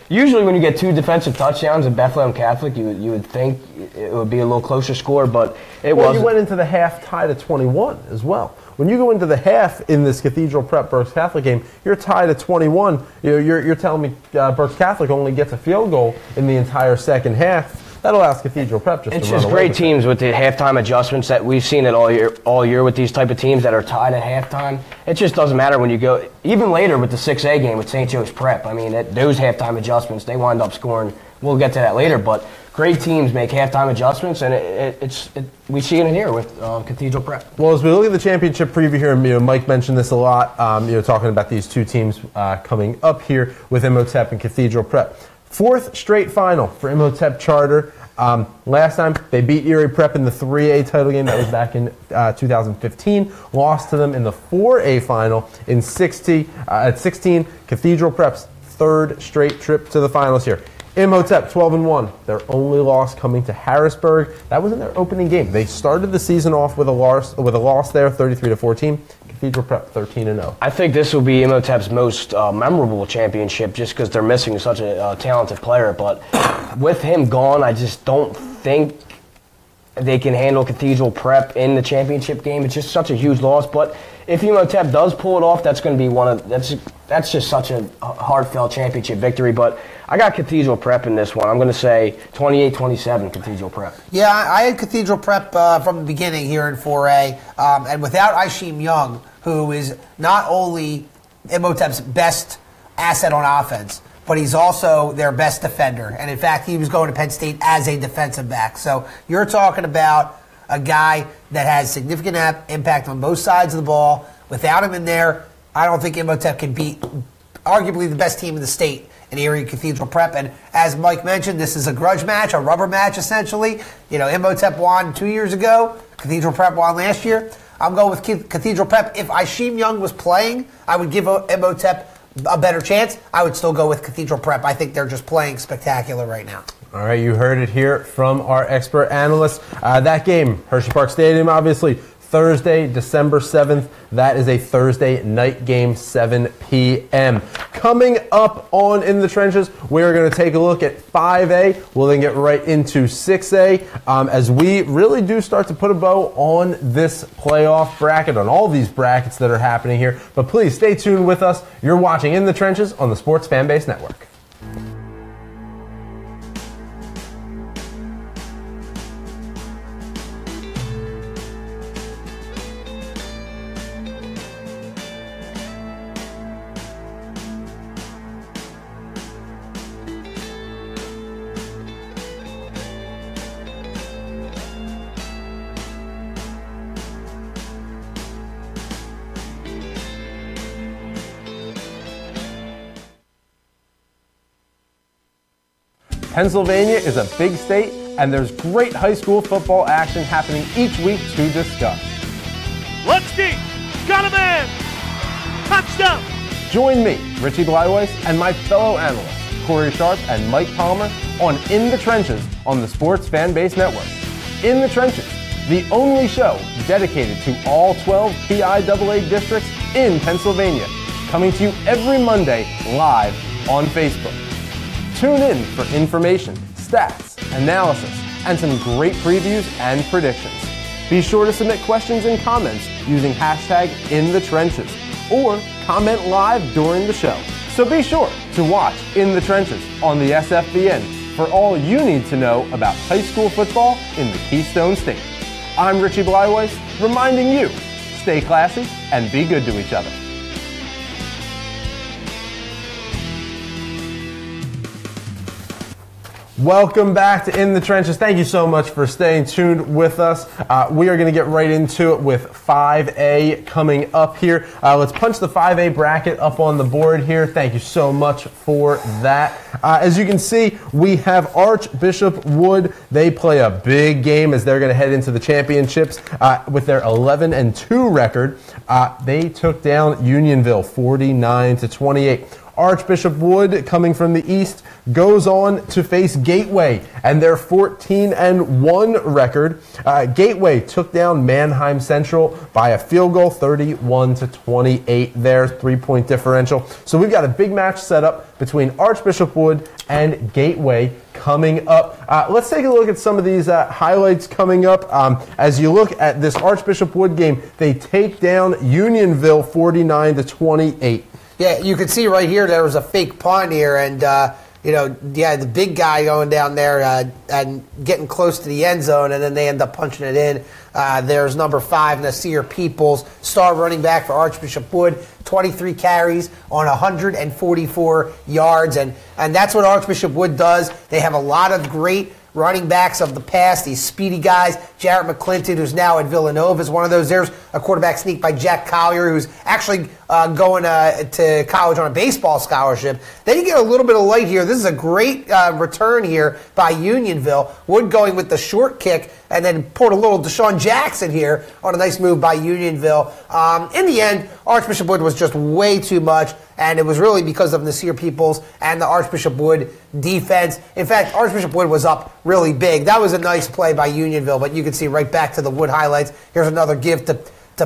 usually when you get 2 defensive touchdowns in Bethlehem Catholic, you would think it would be a little closer score, but it wasn't. You went into the half tied at 21 as well. When you go into the half in this Cathedral Prep Berks Catholic game, you're tied at 21. You're telling me Berks Catholic only gets a field goal in the entire second half. That allows Cathedral Prep just to run away. It's just great teams with the halftime adjustments that we've seen it all year with these type of teams that are tied at halftime. It just doesn't matter when you go, even later with the 6A game with St. Joe's Prep. I mean, those halftime adjustments, they wind up scoring. We'll get to that later, but great teams make halftime adjustments, and we see it in here with Cathedral Prep. Well, as we look at the championship preview here, Mike mentioned this a lot, talking about these 2 teams coming up here with Emotep and Cathedral Prep. 4th straight final for Emotep Charter. Last time they beat Erie Prep in the 3A title game. That was back in 2015. Lost to them in the 4A final in 16. Cathedral Prep's 3rd straight trip to the finals here. Emotep 12-1. Their only loss coming to Harrisburg. That was in their opening game. They started the season off with a loss there, 33-14. Cathedral Prep 13-0. I think this will be Emotep's most memorable championship just because they're missing such a talented player. But with him gone, I just don't think they can handle Cathedral Prep in the championship game. It's just such a huge loss. But if Emotep does pull it off, that's going to be that's just such a heartfelt championship victory. But I got Cathedral Prep in this one. I'm going to say 28-27 Cathedral Prep. Yeah, I had Cathedral Prep from the beginning here in 4A. And without Hasheem Young, who is not only Emotep's best asset on offense, but he's also their best defender. And in fact, he was going to Penn State as a defensive back. So you're talking about a guy that has significant impact on both sides of the ball. Without him in there, I don't think Emotep can beat arguably the best team in the state in Erie Cathedral Prep. And as Mike mentioned, this is a grudge match, a rubber match essentially. Emotep won 2 years ago. Cathedral Prep won last year. I'm going with Cathedral Prep. If Hasheem Young was playing, I would give Emotep a better chance, I would still go with Cathedral Prep. I think they're just playing spectacular right now. All right, you heard it here from our expert analyst. That game, Hershey Park Stadium, obviously, Thursday, December 7th. That is a Thursday night game, 7 p.m. Coming up on In the Trenches, we're going to take a look at 5A. We'll then get right into 6A as we really do start to put a bow on this playoff bracket, on all these brackets that are happening here. But please stay tuned with us. You're watching In the Trenches on the Sports Fanbase Network. Pennsylvania is a big state, and there's great high school football action happening each week to discuss. Let's get got a man! Touchdown! Join me, Richie Blyweiss, and my fellow analysts, Corey Sharp and Mike Palmer, on In the Trenches on the Sports Fanbase Network. In the Trenches, the only show dedicated to all 12 PIAA districts in Pennsylvania, coming to you every Monday live on Facebook. Tune in for information, stats, analysis, and some great previews and predictions. Be sure to submit questions and comments using hashtag InTheTrenches or comment live during the show. So be sure to watch In the Trenches on the SFBN for all you need to know about high school football in the Keystone State. I'm Richie Blyweiss, reminding you, stay classy and be good to each other. Welcome back to In the Trenches. Thank you so much for staying tuned with us. We are going to get right into it with 5A coming up here. Let's punch the 5A bracket up on the board here. Thank you so much for that. As you can see, we have Archbishop Wood. They play a big game as they're going to head into the championships with their 11-2 record. They took down Unionville 49-28. Archbishop Wood, coming from the East, goes on to face Gateway and their 14-1 record. Gateway took down Manheim Central by a field goal, 31-28 there, 3-point differential. So we've got a big match set up between Archbishop Wood and Gateway coming up. Let's take a look at some of these highlights coming up. As you look at this Archbishop Wood game, they take down Unionville 49-28. Yeah, you can see right here there was a fake punt here, and the big guy going down there and getting close to the end zone, and then they end up punching it in. There's number 5, Nasir Peoples, star running back for Archbishop Wood, 23 carries on 144 yards, and that's what Archbishop Wood does. They have a lot of great running backs of the past, these speedy guys. Jarrett McClinton, who's now at Villanova, is one of those. There's a quarterback sneak by Jack Collier, who's actually going to college on a baseball scholarship. Then you get a little bit of light here. This is a great return here by Unionville. Wood going with the short kick, and then poured a little Deshaun Jackson here on a nice move by Unionville. In the end, Archbishop Wood was just way too much, and it was really because of Nasir Peoples and the Archbishop Wood defense. In fact, Archbishop Wood was up really big. That was a nice play by Unionville, but you can see right back to the Wood highlights. Here's another give to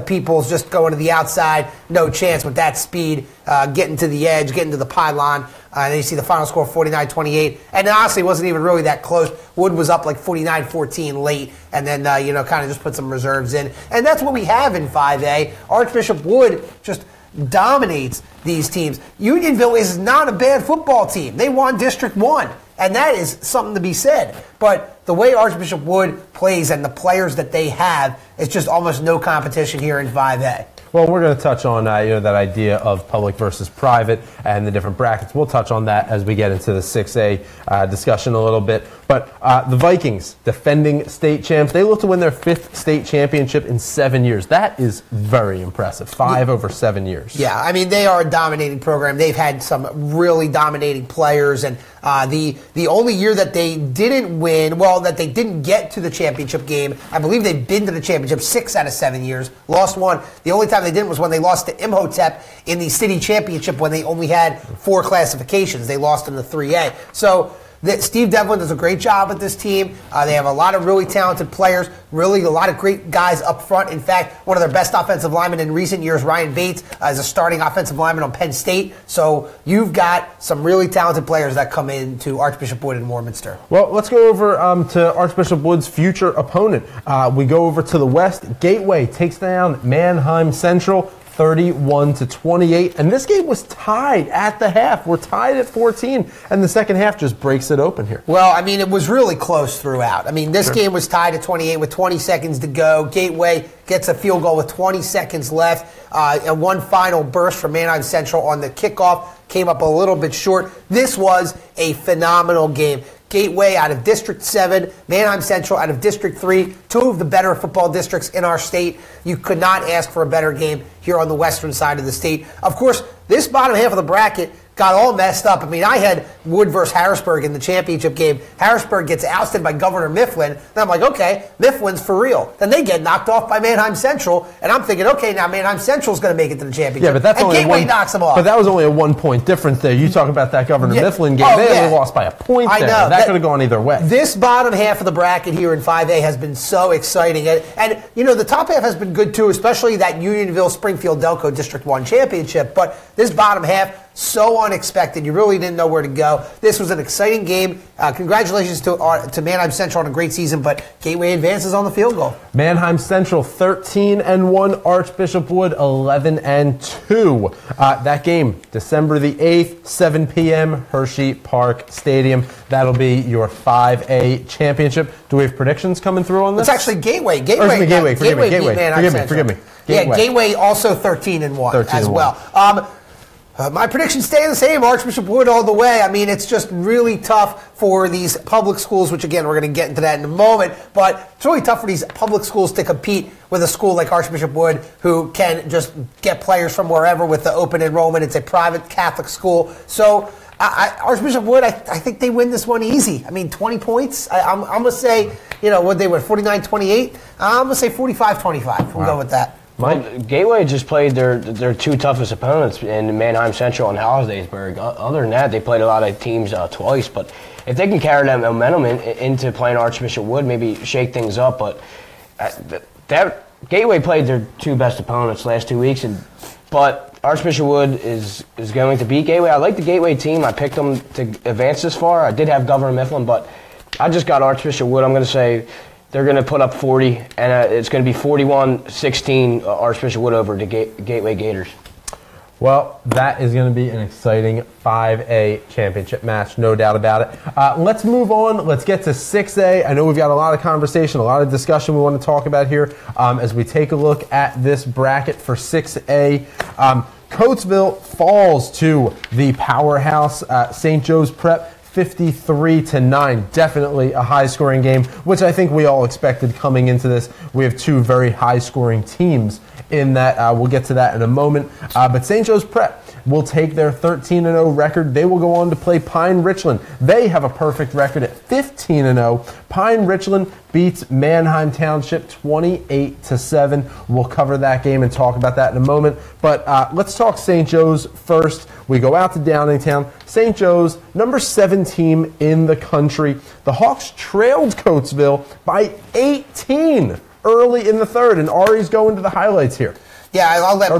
Peoples, just going to the outside. No chance with that speed, getting to the edge, getting to the pylon. And then you see the final score, 49-28. And honestly, it wasn't even really that close. Wood was up like 49-14 late, and then, kind of just put some reserves in. And that's what we have in 5A. Archbishop Wood just dominates these teams. Unionville is not a bad football team. They won District 1, and that is something to be said. But the way Archbishop Wood plays and the players that they have, it's just almost no competition here in 5A. Well, we're going to touch on that idea of public versus private and the different brackets. We'll touch on that as we get into the 6A discussion a little bit. But the Vikings, defending state champs, they look to win their 5th state championship in 7 years. That is very impressive. 5 over 7 years. Yeah, I mean, they are a dominating program. They've had some really dominating players, and the only year that they didn't win, that they didn't get to the championship game, I believe they've been to the championship 6 out of 7 years, lost 1. The only time time they didn't was when they lost to Imhotep in the city championship when they only had 4 classifications. They lost in the 3A. So Steve Devlin does a great job with this team. They have a lot of really talented players, really a lot of great guys up front. In fact, one of their best offensive linemen in recent years, Ryan Bates, is a starting offensive lineman on Penn State. So you've got some really talented players that come into Archbishop Wood in Warminster. Well, let's go over to Archbishop Wood's future opponent. We go over to the west. Gateway takes down Manheim Central 31-28, and this game was tied at the half. We're tied at 14, and the second half just breaks it open here. Well, I mean, it was really close throughout. I mean, this game was tied at 28 with 20 seconds to go. Gateway gets a field goal with 20 seconds left, and one final burst from Manheim Central on the kickoff came up a little bit short. This was a phenomenal game. Gateway out of District 7, Manheim Central out of District 3, 2 of the better football districts in our state. You could not ask for a better game here on the western side of the state. Of course, this bottom half of the bracket got all messed up. I mean, I had Wood versus Harrisburg in the championship game. Harrisburg gets ousted by Governor Mifflin. And I'm like, okay, Mifflin's for real. Then they get knocked off by Manheim Central, and I'm thinking, okay, now Manheim Central's going to make it to the championship. Yeah, but that's and only Gateway knocks them off. But that was only a 1-point difference there. You talk about that Governor Mifflin game. They only lost by a point there. I know. That could have gone either way. This bottom half of the bracket here in 5A has been so exciting. And you know, the top half has been good too, especially that Unionville-Springfield-Delco District 1 championship. But this bottom half, so unexpected. You really didn't know where to go. This was an exciting game. Congratulations to Manheim Central on a great season, but Gateway advances on the field goal. Manheim Central 13-1, Archbishop Wood 11-2. That game, December the 8th, 7 p.m., Hershey Park Stadium. That'll be your 5A championship. Do we have predictions coming through on this? It's actually Gateway. Gateway. Forgive me. Yeah, Gateway also 13-1 as well. My predictions stay the same. Archbishop Wood all the way. I mean, it's just really tough for these public schools, which, again, we're going to get into that in a moment. But it's really tough for these public schools to compete with a school like Archbishop Wood, who can just get players from wherever with the open enrollment. It's a private Catholic school. So Archbishop Wood, I think they win this one easy. I mean, 20 points. I'm going to say, you know, what they were, 49-28. I'm going to say 45-25. We'll go with that. Well, Gateway just played their 2 toughest opponents in Manheim Central and Hollidaysburg. Other than that, they played a lot of teams twice. But if they can carry that momentum into playing Archbishop Wood, maybe shake things up. But that Gateway played their 2 best opponents last 2 weeks, but Archbishop Wood is going to beat Gateway. I like the Gateway team. I picked them to advance this far. I did have Governor Mifflin, but I just got Archbishop Wood. I'm going to say they're going to put up 40, and it's going to be 41-16 Archbishop Wood over the Gateway Gators. Well, that is going to be an exciting 5A championship match, no doubt about it. Let's move on. Let's get to 6A. I know we've got a lot of conversation, a lot of discussion we want to talk about here as we take a look at this bracket for 6A. Coatesville falls to the powerhouse St. Joe's Prep 53-9. Definitely a high-scoring game, which I think we all expected coming into this. We have 2 very high-scoring teams in that. We'll get to that in a moment. But St. Joe's Prep will take their 13-0 record. They will go on to play Pine Richland. They have a perfect record at 15-0. Pine Richland beats Manheim Township 28-7. We'll cover that game and talk about that in a moment. But let's talk St. Joe's first. We go out to Downingtown. St. Joe's, number 7 team in the country. The Hawks trailed Coatesville by 18 early in the third, and Ari's going to the highlights here. Yeah, I'll let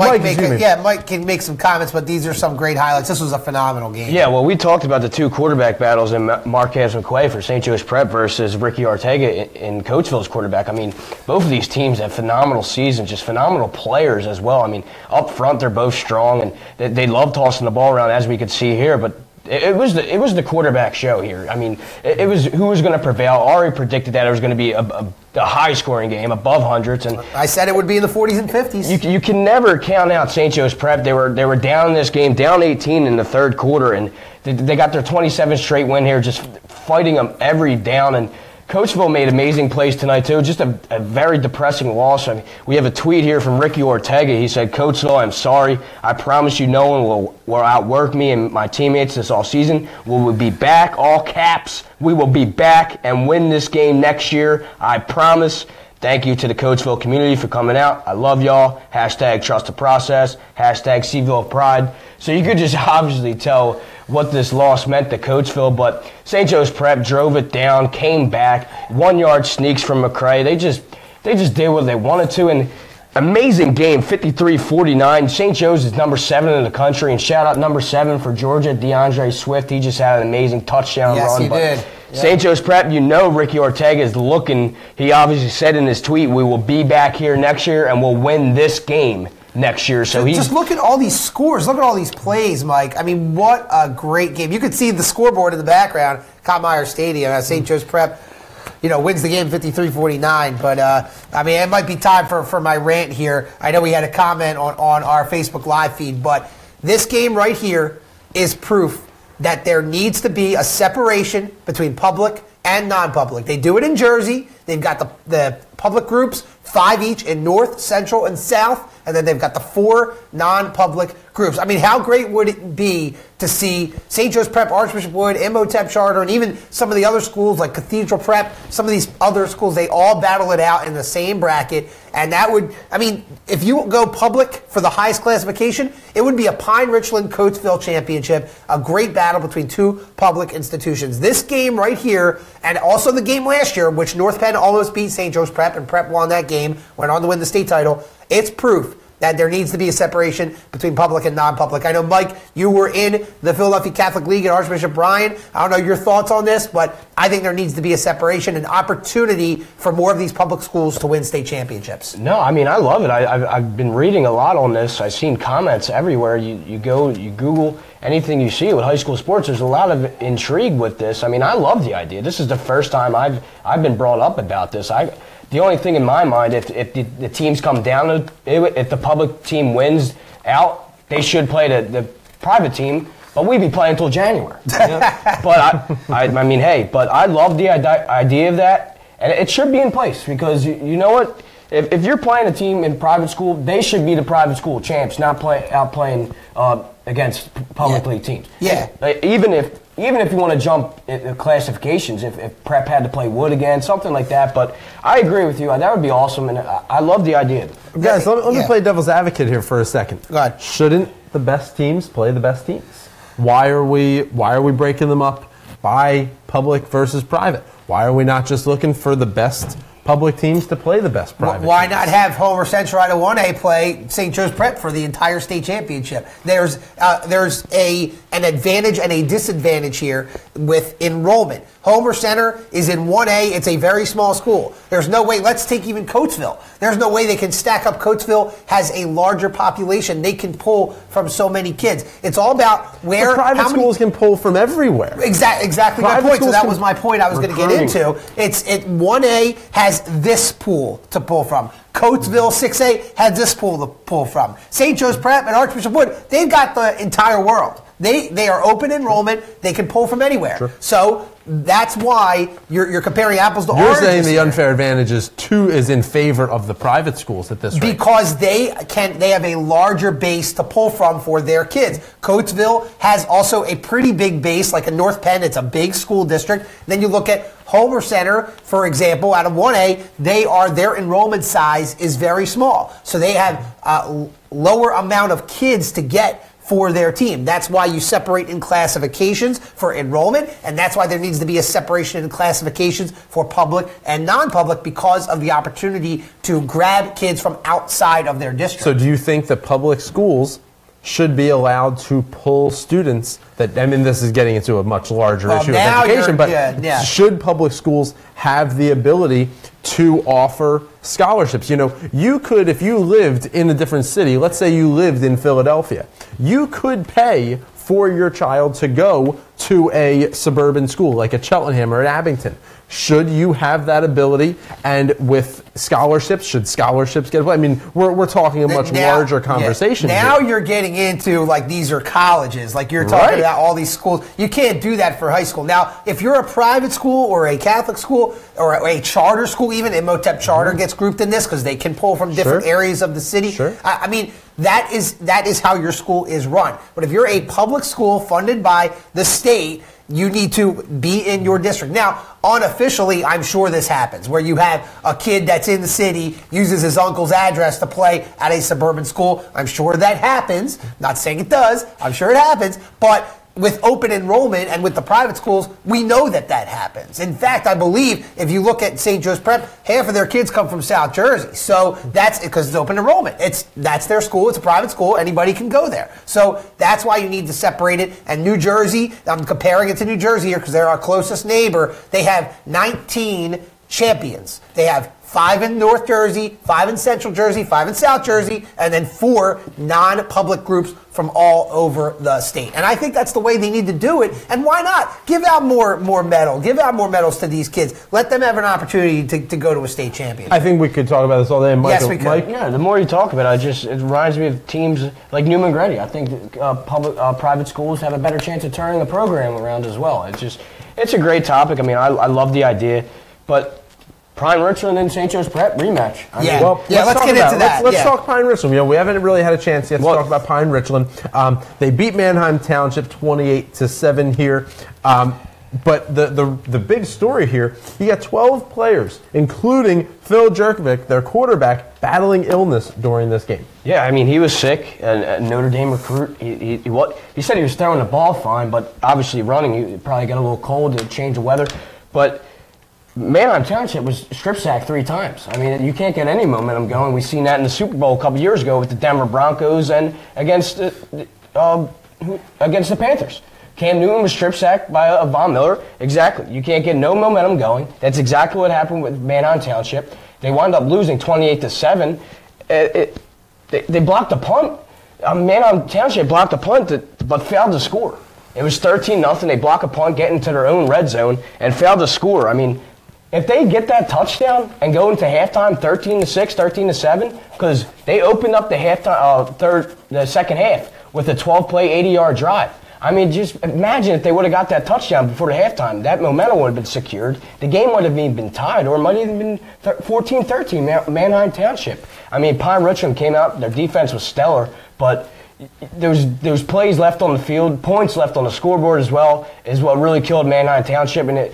Mike can make some comments, but these are some great highlights. This was a phenomenal game. Yeah, well, we talked about the 2 quarterback battles in Marquez McQuay for St. Joe's Prep versus Ricky Ortega in Coatesville's quarterback. I mean, both of these teams have phenomenal seasons, just phenomenal players as well. I mean, up front, they're both strong, and they love tossing the ball around, as we could see here, but it was the quarterback show here. I mean, it was who was going to prevail. Ari predicted that it was going to be a high-scoring game, above hundreds, and I said it would be in the 40s and 50s. You can never count out St. Joe's Prep. They were down in this game, down 18 in the third quarter, and they got their 27th straight win here, just fighting them every down. And Coatesville made amazing plays tonight, too. Just a very depressing loss. I mean, we have a tweet here from Ricky Ortega. He said, "Coatesville, I'm sorry. I promise you no one will outwork me and my teammates this all season. We will be back," all caps. "We will be back and win this game next year. I promise." Thank you to the Coatesville community for coming out. I love y'all. Hashtag trust the process. Hashtag Seaville Pride. So you could just obviously tell what this loss meant to Coatesville, but St. Joe's Prep drove it down, came back, 1 yard sneaks from McCray. They just did what they wanted to, and amazing game, 53-49. St. Joe's is number 7 in the country, and shout out number 7 for Georgia, DeAndre Swift. He just had an amazing touchdown run. Yes, he did. St. Joe's Prep, Ricky Ortega is looking. He obviously said in his tweet, we will be back here next year and we'll win this game next year. So just look at all these scores. Look at all these plays, Mike. I mean, what a great game. You could see the scoreboard in the background, Cottmeyer Stadium. St. Joe's Prep, wins the game 53-49. But, I mean, it might be time for my rant here. I know we had a comment on our Facebook Live feed, but this game right here is proof that there needs to be a separation between public and non-public. They do it in Jersey. They've got the public groups, 5 each in North, Central, and South, and then they've got the 4 non-public groups. I mean, how great would it be to see St. Joe's Prep, Archbishop Wood, Imhotep Charter, and even some of the other schools like Cathedral Prep, some of these other schools, they all battle it out in the same bracket. And that would, I mean, if you go public for the highest classification, it would be a Pine-Richland-Coatesville championship, a great battle between 2 public institutions. This game right here, and also the game last year, which North Penn almost beat St. Joe's Prep, and Prep won that game, went on to win the state title, it's proof that there needs to be a separation between public and non-public. I know, Mike, you were in the Philadelphia Catholic League at Archbishop Bryan. I don't know your thoughts on this, but I think there needs to be a separation and opportunity for more of these public schools to win state championships. No, I mean, I love it. I've been reading a lot on this. I've seen comments everywhere. You go, you Google anything you see with high school sports, there's a lot of intrigue with this. I mean, I love the idea. This is the first time I've been brought up about this. The only thing in my mind, if the teams come down, if the public team wins out, they should play the private team, but we'd be playing until January. But I mean, hey, but I love the idea of that, and it should be in place because you know what? If you're playing a team in private school, they should be the private school champs, not playing against public league teams. Yeah. Even if you want to jump in classifications, if Prep had to play Wood again, something like that. But I agree with you. That would be awesome, and I love the idea. Guys, let me play devil's advocate here for a second. Go ahead. Shouldn't the best teams play the best teams? Why are we breaking them up by public versus private? Why are we not just looking for the best public teams to play the best private Why teams? not have Homer Central out of 1A play St. Joe's Prep for the entire state championship? There's an advantage and a disadvantage here with enrollment. Homer Center is in 1A. It's a very small school. There's no way. Let's take even Coatesville. There's no way they can stack up. Coatesville has a larger population. They can pull from so many kids. It's all about where. But private schools can pull from everywhere. Exactly my point. So that was my point I was going to get into. 1A has this pool to pull from. Coatesville 6A has this pool to pull from. St. Joe's Prep and Archbishop Wood, they've got the entire world. They are open enrollment. They can pull from anywhere. Sure. So that's why you're comparing apples to oranges. You're saying the unfair advantage is in favor of the private schools at this rate. Because they have a larger base to pull from for their kids. Coatesville has also a pretty big base, like a North Penn. It's a big school district. Then you look at Homer Center, for example, out of 1A, their enrollment size is very small. So they have a lower amount of kids to get for their team. That's why you separate in classifications for enrollment, and that's why there needs to be a separation in classifications for public and non-public because of the opportunity to grab kids from outside of their district. So do you think that public schools should be allowed to pull students that, I mean, this is getting into a much larger issue of education, but should public schools have the ability to offer scholarships? You know, you could, if you lived in a different city, let's say you lived in Philadelphia, you could pay for your child to go to a suburban school like at Cheltenham or at Abington. Should you have that ability? And with scholarships, should scholarships get? I mean, we're talking a much larger conversation. Now you're getting into like these are colleges, like you're talking about all these schools. You can't do that for high school. Now, if you're a private school or a Catholic school or a charter school, even Imhotep Charter gets grouped in this because they can pull from different areas of the city. I mean, that is how your school is run. But if you're a public school funded by the state, you need to be in your district. Now, unofficially, I'm sure this happens, where you have a kid that's in the city, uses his uncle's address to play at a suburban school. I'm sure that happens. Not saying it does. I'm sure it happens. But with open enrollment and with the private schools, we know that happens. In fact, I believe if you look at St. Joe's Prep, half of their kids come from South Jersey. So that's because it's open enrollment. That's their school. It's a private school. Anybody can go there. So that's why you need to separate it. And New Jersey, I'm comparing it to New Jersey here because they're our closest neighbor. They have 19 champions. They have 5 in North Jersey, 5 in Central Jersey, 5 in South Jersey, and then 4 non-public groups from all over the state. And I think that's the way they need to do it. And why not? Give out more medals. Give out more medals to these kids. Let them have an opportunity to go to a state championship. I think we could talk about this all day. Mike, yes, we could. Mike? Yeah, the more you talk about it, it reminds me of teams like Newman Grady. I think private schools have a better chance of turning the program around as well. It's a great topic. I mean, I love the idea, but Pine Richland and St. Joe's Prep rematch. Let's get into that. Let's talk Pine Richland. We haven't really had a chance yet to talk about Pine Richland. They beat Manheim Township 28-7 here. But the big story here, you got 12 players, including Phil Jerkovic, their quarterback, battling illness during this game. Yeah, I mean, he was sick, a Notre Dame recruit. He said he was throwing the ball fine, but obviously running, he probably got a little cold to change the weather. But Manheim Township was strip sacked 3 times. I mean, you can't get any momentum going. We've seen that in the Super Bowl a couple years ago with the Denver Broncos and against the Panthers. Cam Newton was strip sacked by Von Miller. Exactly. You can't get no momentum going. That's exactly what happened with Manheim Township. They wound up losing 28-7. They blocked a punt. Manheim Township blocked a punt but failed to score. It was 13-0. They block a punt, get into their own red zone, and failed to score. I mean, if they get that touchdown and go into halftime 13-6, 13-7, because they opened up the second half with a 12-play, 80-yard drive. I mean, just imagine if they would have got that touchdown before the halftime. That momentum would have been secured. The game would have even been tied, or it might have even been 14-13, Manheim Township. I mean, Pine Richland came out. Their defense was stellar, but there was plays left on the field, points left on the scoreboard as well, is what really killed Manheim Township. And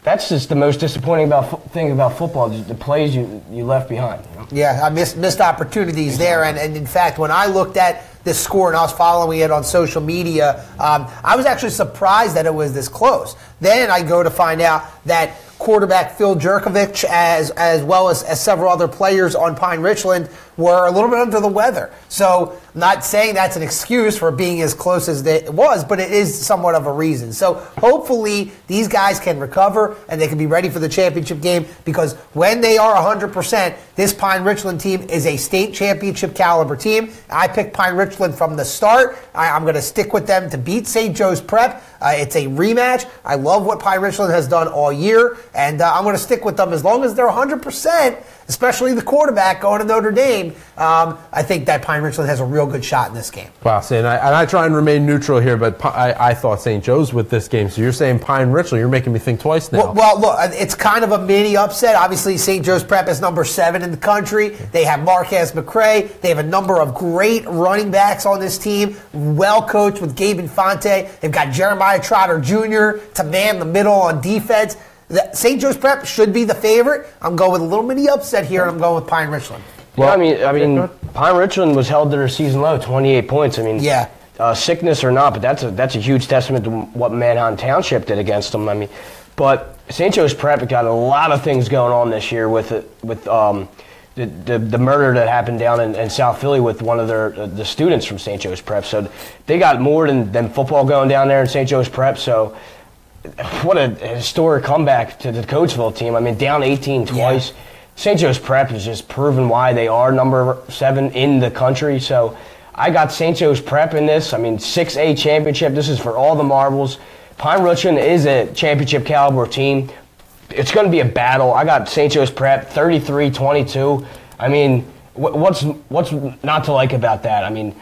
that's just the most disappointing thing about football, the plays you left behind. You know? Yeah, I missed opportunities there. And in fact, when I looked at this score and I was following it on social media, I was actually surprised that it was this close. Then I go to find out that quarterback Phil Jerkovic, as well as several other players on Pine Richland, were a little bit under the weather. So I'm not saying that's an excuse for being as close as it was, but it is somewhat of a reason. So hopefully these guys can recover and they can be ready for the championship game, because when they are 100%, this Pine Richland team is a state championship caliber team. I picked Pine Richland from the start. I'm going to stick with them to beat St. Joe's Prep. It's a rematch. I love what Pine Richland has done all year, and I'm going to stick with them as long as they're 100%, especially the quarterback going to Notre Dame. I think that Pine Richland has a real good shot in this game. Wow, and I try and remain neutral here, but I thought St. Joe's with this game. So you're saying Pine Richland. You're making me think twice now. Well, look, it's kind of a mini upset. Obviously, St. Joe's Prep is number 7 in the country. They have Marquez McCray. They have a number of great running backs on this team, well coached with Gabe Infante. They've got Jeremiah Trotter Jr. to man the middle on defense. St. Joe's Prep should be the favorite. I'm going with a little mini upset here, and I'm going with Pine Richland. Well, I mean, Pine Richland was held to their season low, 28 points. I mean, yeah. Sickness or not, but that's a huge testament to what Manheim Township did against them. I mean, but St. Joe's Prep got a lot of things going on this year with the murder that happened down in South Philly with one of the students from St. Joe's Prep. So they got more than football going down there in St. Joe's Prep. So what a historic comeback to the Coatesville team. I mean, down 18 twice. Yeah. St. Joe's Prep has just proven why they are number 7 in the country. So I got St. Joe's Prep in this. I mean, 6A championship. This is for all the marbles. Pine Richland is a championship caliber team. It's going to be a battle. I got St. Joe's Prep 33-22. I mean, what's not to like about that? I mean,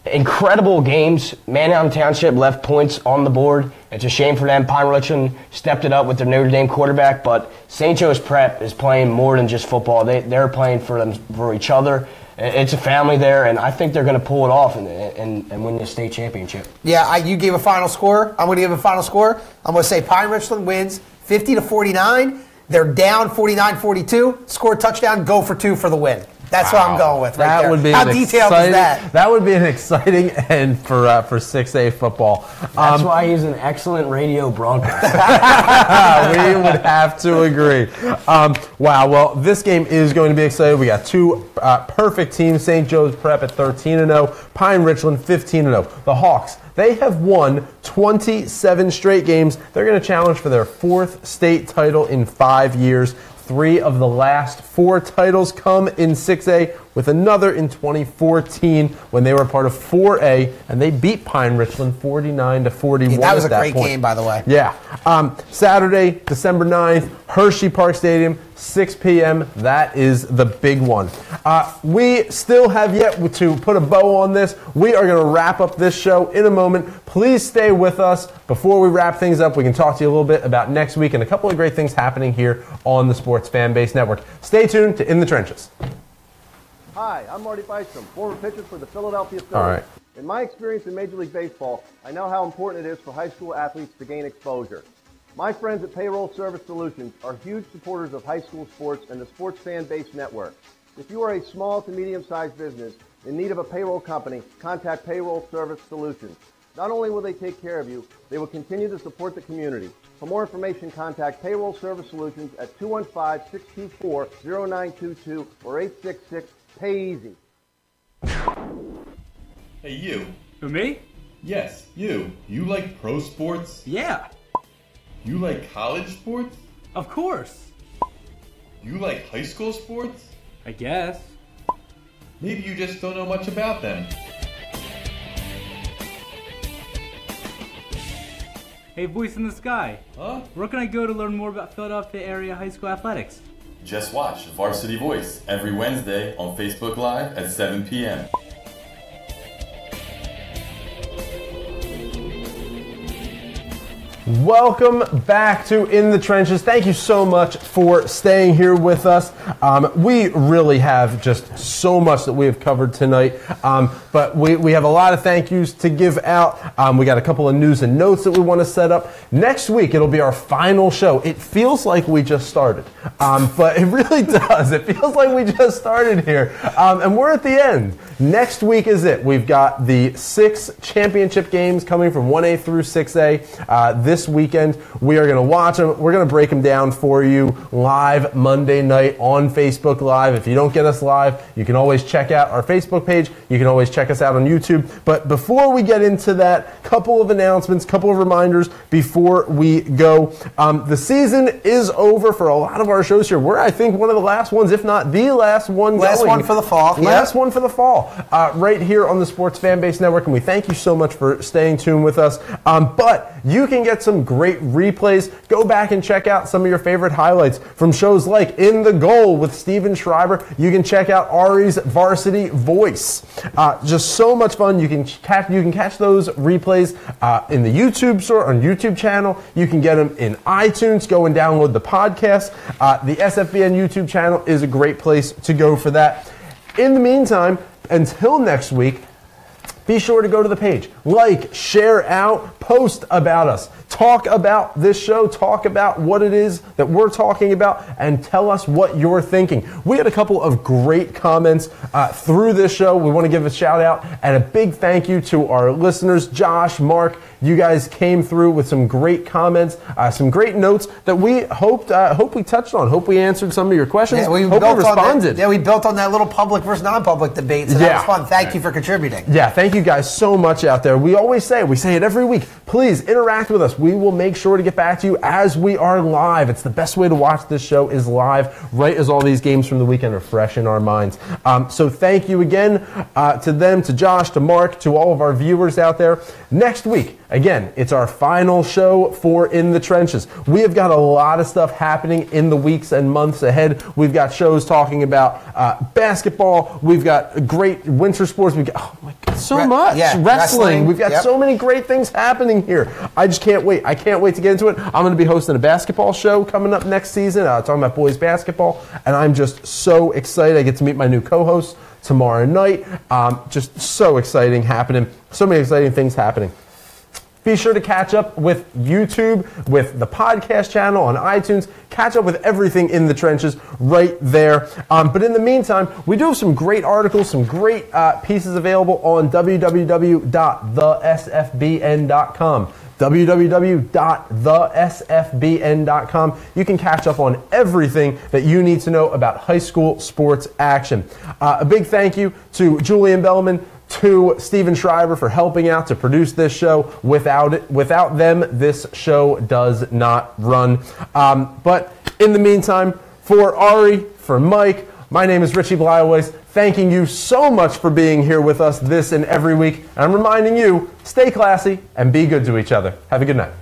incredible games. Manheim Township left points on the board. It's a shame for them. Pine Richland stepped it up with their Notre Dame quarterback, but St. Joe's Prep is playing more than just football. They're playing for each other. it's a family there, and I think they're going to pull it off and win the state championship. Yeah, you gave a final score. I'm going to give a final score. I'm going to say Pine Richland wins 50-49. They're down 49-42. Score a touchdown, go for 2 for the win. That's what I'm going with right there. Would be How detailed is that? That would be an exciting end for 6A football. That's why he's an excellent radio broadcaster. We would have to agree. Wow, well, this game is going to be exciting. We got 2 perfect teams. St. Joe's Prep at 13-0, Pine Richland 15-0. The Hawks, they have won 27 straight games. They're going to challenge for their 4th state title in 5 years. 3 of the last 4 titles come in 6A, with another in 2014 when they were part of 4A, and they beat Pine Richland 49-41. Yeah, that was a great point. game, by the way. Yeah. Saturday, December 9th, Hershey Park Stadium, 6 p.m. That is the big one. We still have yet to put a bow on this. We are going to wrap up this show in a moment. Please stay with us. Before we wrap things up, we can talk to you a little bit about next week and a couple of great things happening here on the Sports Fan Base Network. Stay tuned to In the Trenches. Hi, I'm Ari Bluestein, former pitcher for the Philadelphia Phillies. All right. In my experience in Major League Baseball, I know how important it is for high school athletes to gain exposure. My friends at Payroll Service Solutions are huge supporters of high school sports and the Sports Fan Base Network. If you are a small to medium-sized business in need of a payroll company, contact Payroll Service Solutions. Not only will they take care of you, they will continue to support the community. For more information, contact Payroll Service Solutions at 215-624-0922 or 866-PAY-EASY. Hey, you. Who, me? Yes, you. You like pro sports? Yeah, You like college sports? of course. You like high school sports? I guess. Maybe you just don't know much about them. Hey, voice in the sky. Huh? Where can I go to learn more about Philadelphia area high school athletics? Just watch Varsity Voice every Wednesday on Facebook Live at 7 p.m. Welcome back to In the Trenches. Thank you so much for staying here with us. We really have just so much that we have covered tonight, but we have a lot of thank yous to give out. We got a couple of news and notes that we want to set up. Next week, it'll be our final show. It feels like we just started, but it really does. It feels like we just started here, and we're at the end. Next week is it. We've got the 6 championship games coming from 1A through 6A. This weekend, we are going to watch them. We're going to break them down for you live Monday night on Facebook Live. If you don't get us live, you can always check out our Facebook page. You can always check us out on YouTube. But before we get into that, couple of announcements, couple of reminders before we go. The season is over for a lot of our shows here. We're, I think, one of the last ones, if not the last one going. Last one for the fall. Last one for the fall. Right here on the Sports Fan Base Network, and we thank you so much for staying tuned with us. But you can get some great replays. Go back and check out some of your favorite highlights from shows like In the Goal with Steven Schreiber. You can check out Ari's Varsity Voice. Just so much fun. You can catch those replays in the YouTube store, on YouTube channel. You can get them in iTunes. Go and download the podcast. The SFBN YouTube channel is a great place to go for that. In the meantime, until next week, be sure to go to the page, like, share out, post about us, talk about this show, talk about what it is that we're talking about, and tell us what you're thinking. We had a couple of great comments through this show. We want to give a shout out and a big thank you to our listeners, Josh, Mark. You guys came through with some great comments, some great notes that we hope we touched on. Hope we answered some of your questions. Yeah, we responded. We built on that little public versus non-public debate, so that was fun. Thank you for contributing. Yeah, thank you guys so much out there. We always say it every week. Please interact with us. We will make sure to get back to you as we are live. It's the best way to watch this show is live, right as all these games from the weekend are fresh in our minds. So thank you again to them, to Josh, to Mark, to all of our viewers out there. Next week, again, it's our final show for In the Trenches. We have got a lot of stuff happening in the weeks and months ahead. We've got shows talking about basketball. We've got great winter sports. We've got, oh my God, so much. Yeah, Wrestling. We've got so many great things happening here. I just can't wait. I can't wait to get into it. I'm going to be hosting a basketball show coming up next season, talking about boys basketball, and I'm just so excited. I get to meet my new co-host, tomorrow night. Just so exciting happening. So many exciting things happening. Be sure to catch up with YouTube, with the podcast channel on iTunes. Catch up with everything in the trenches right there. But in the meantime, we do have some great articles, some great pieces available on www.thesfbn.com. www.thesfbn.com. You can catch up on everything that you need to know about high school sports action. A big thank you to Julian Bellman, to Steven Schreiber for helping out to produce this show. Without them, this show does not run. But in the meantime, for Ari, for Mike, my name is Richie Blyweiss, thanking you so much for being here with us this and every week. And I'm reminding you, stay classy and be good to each other. Have a good night.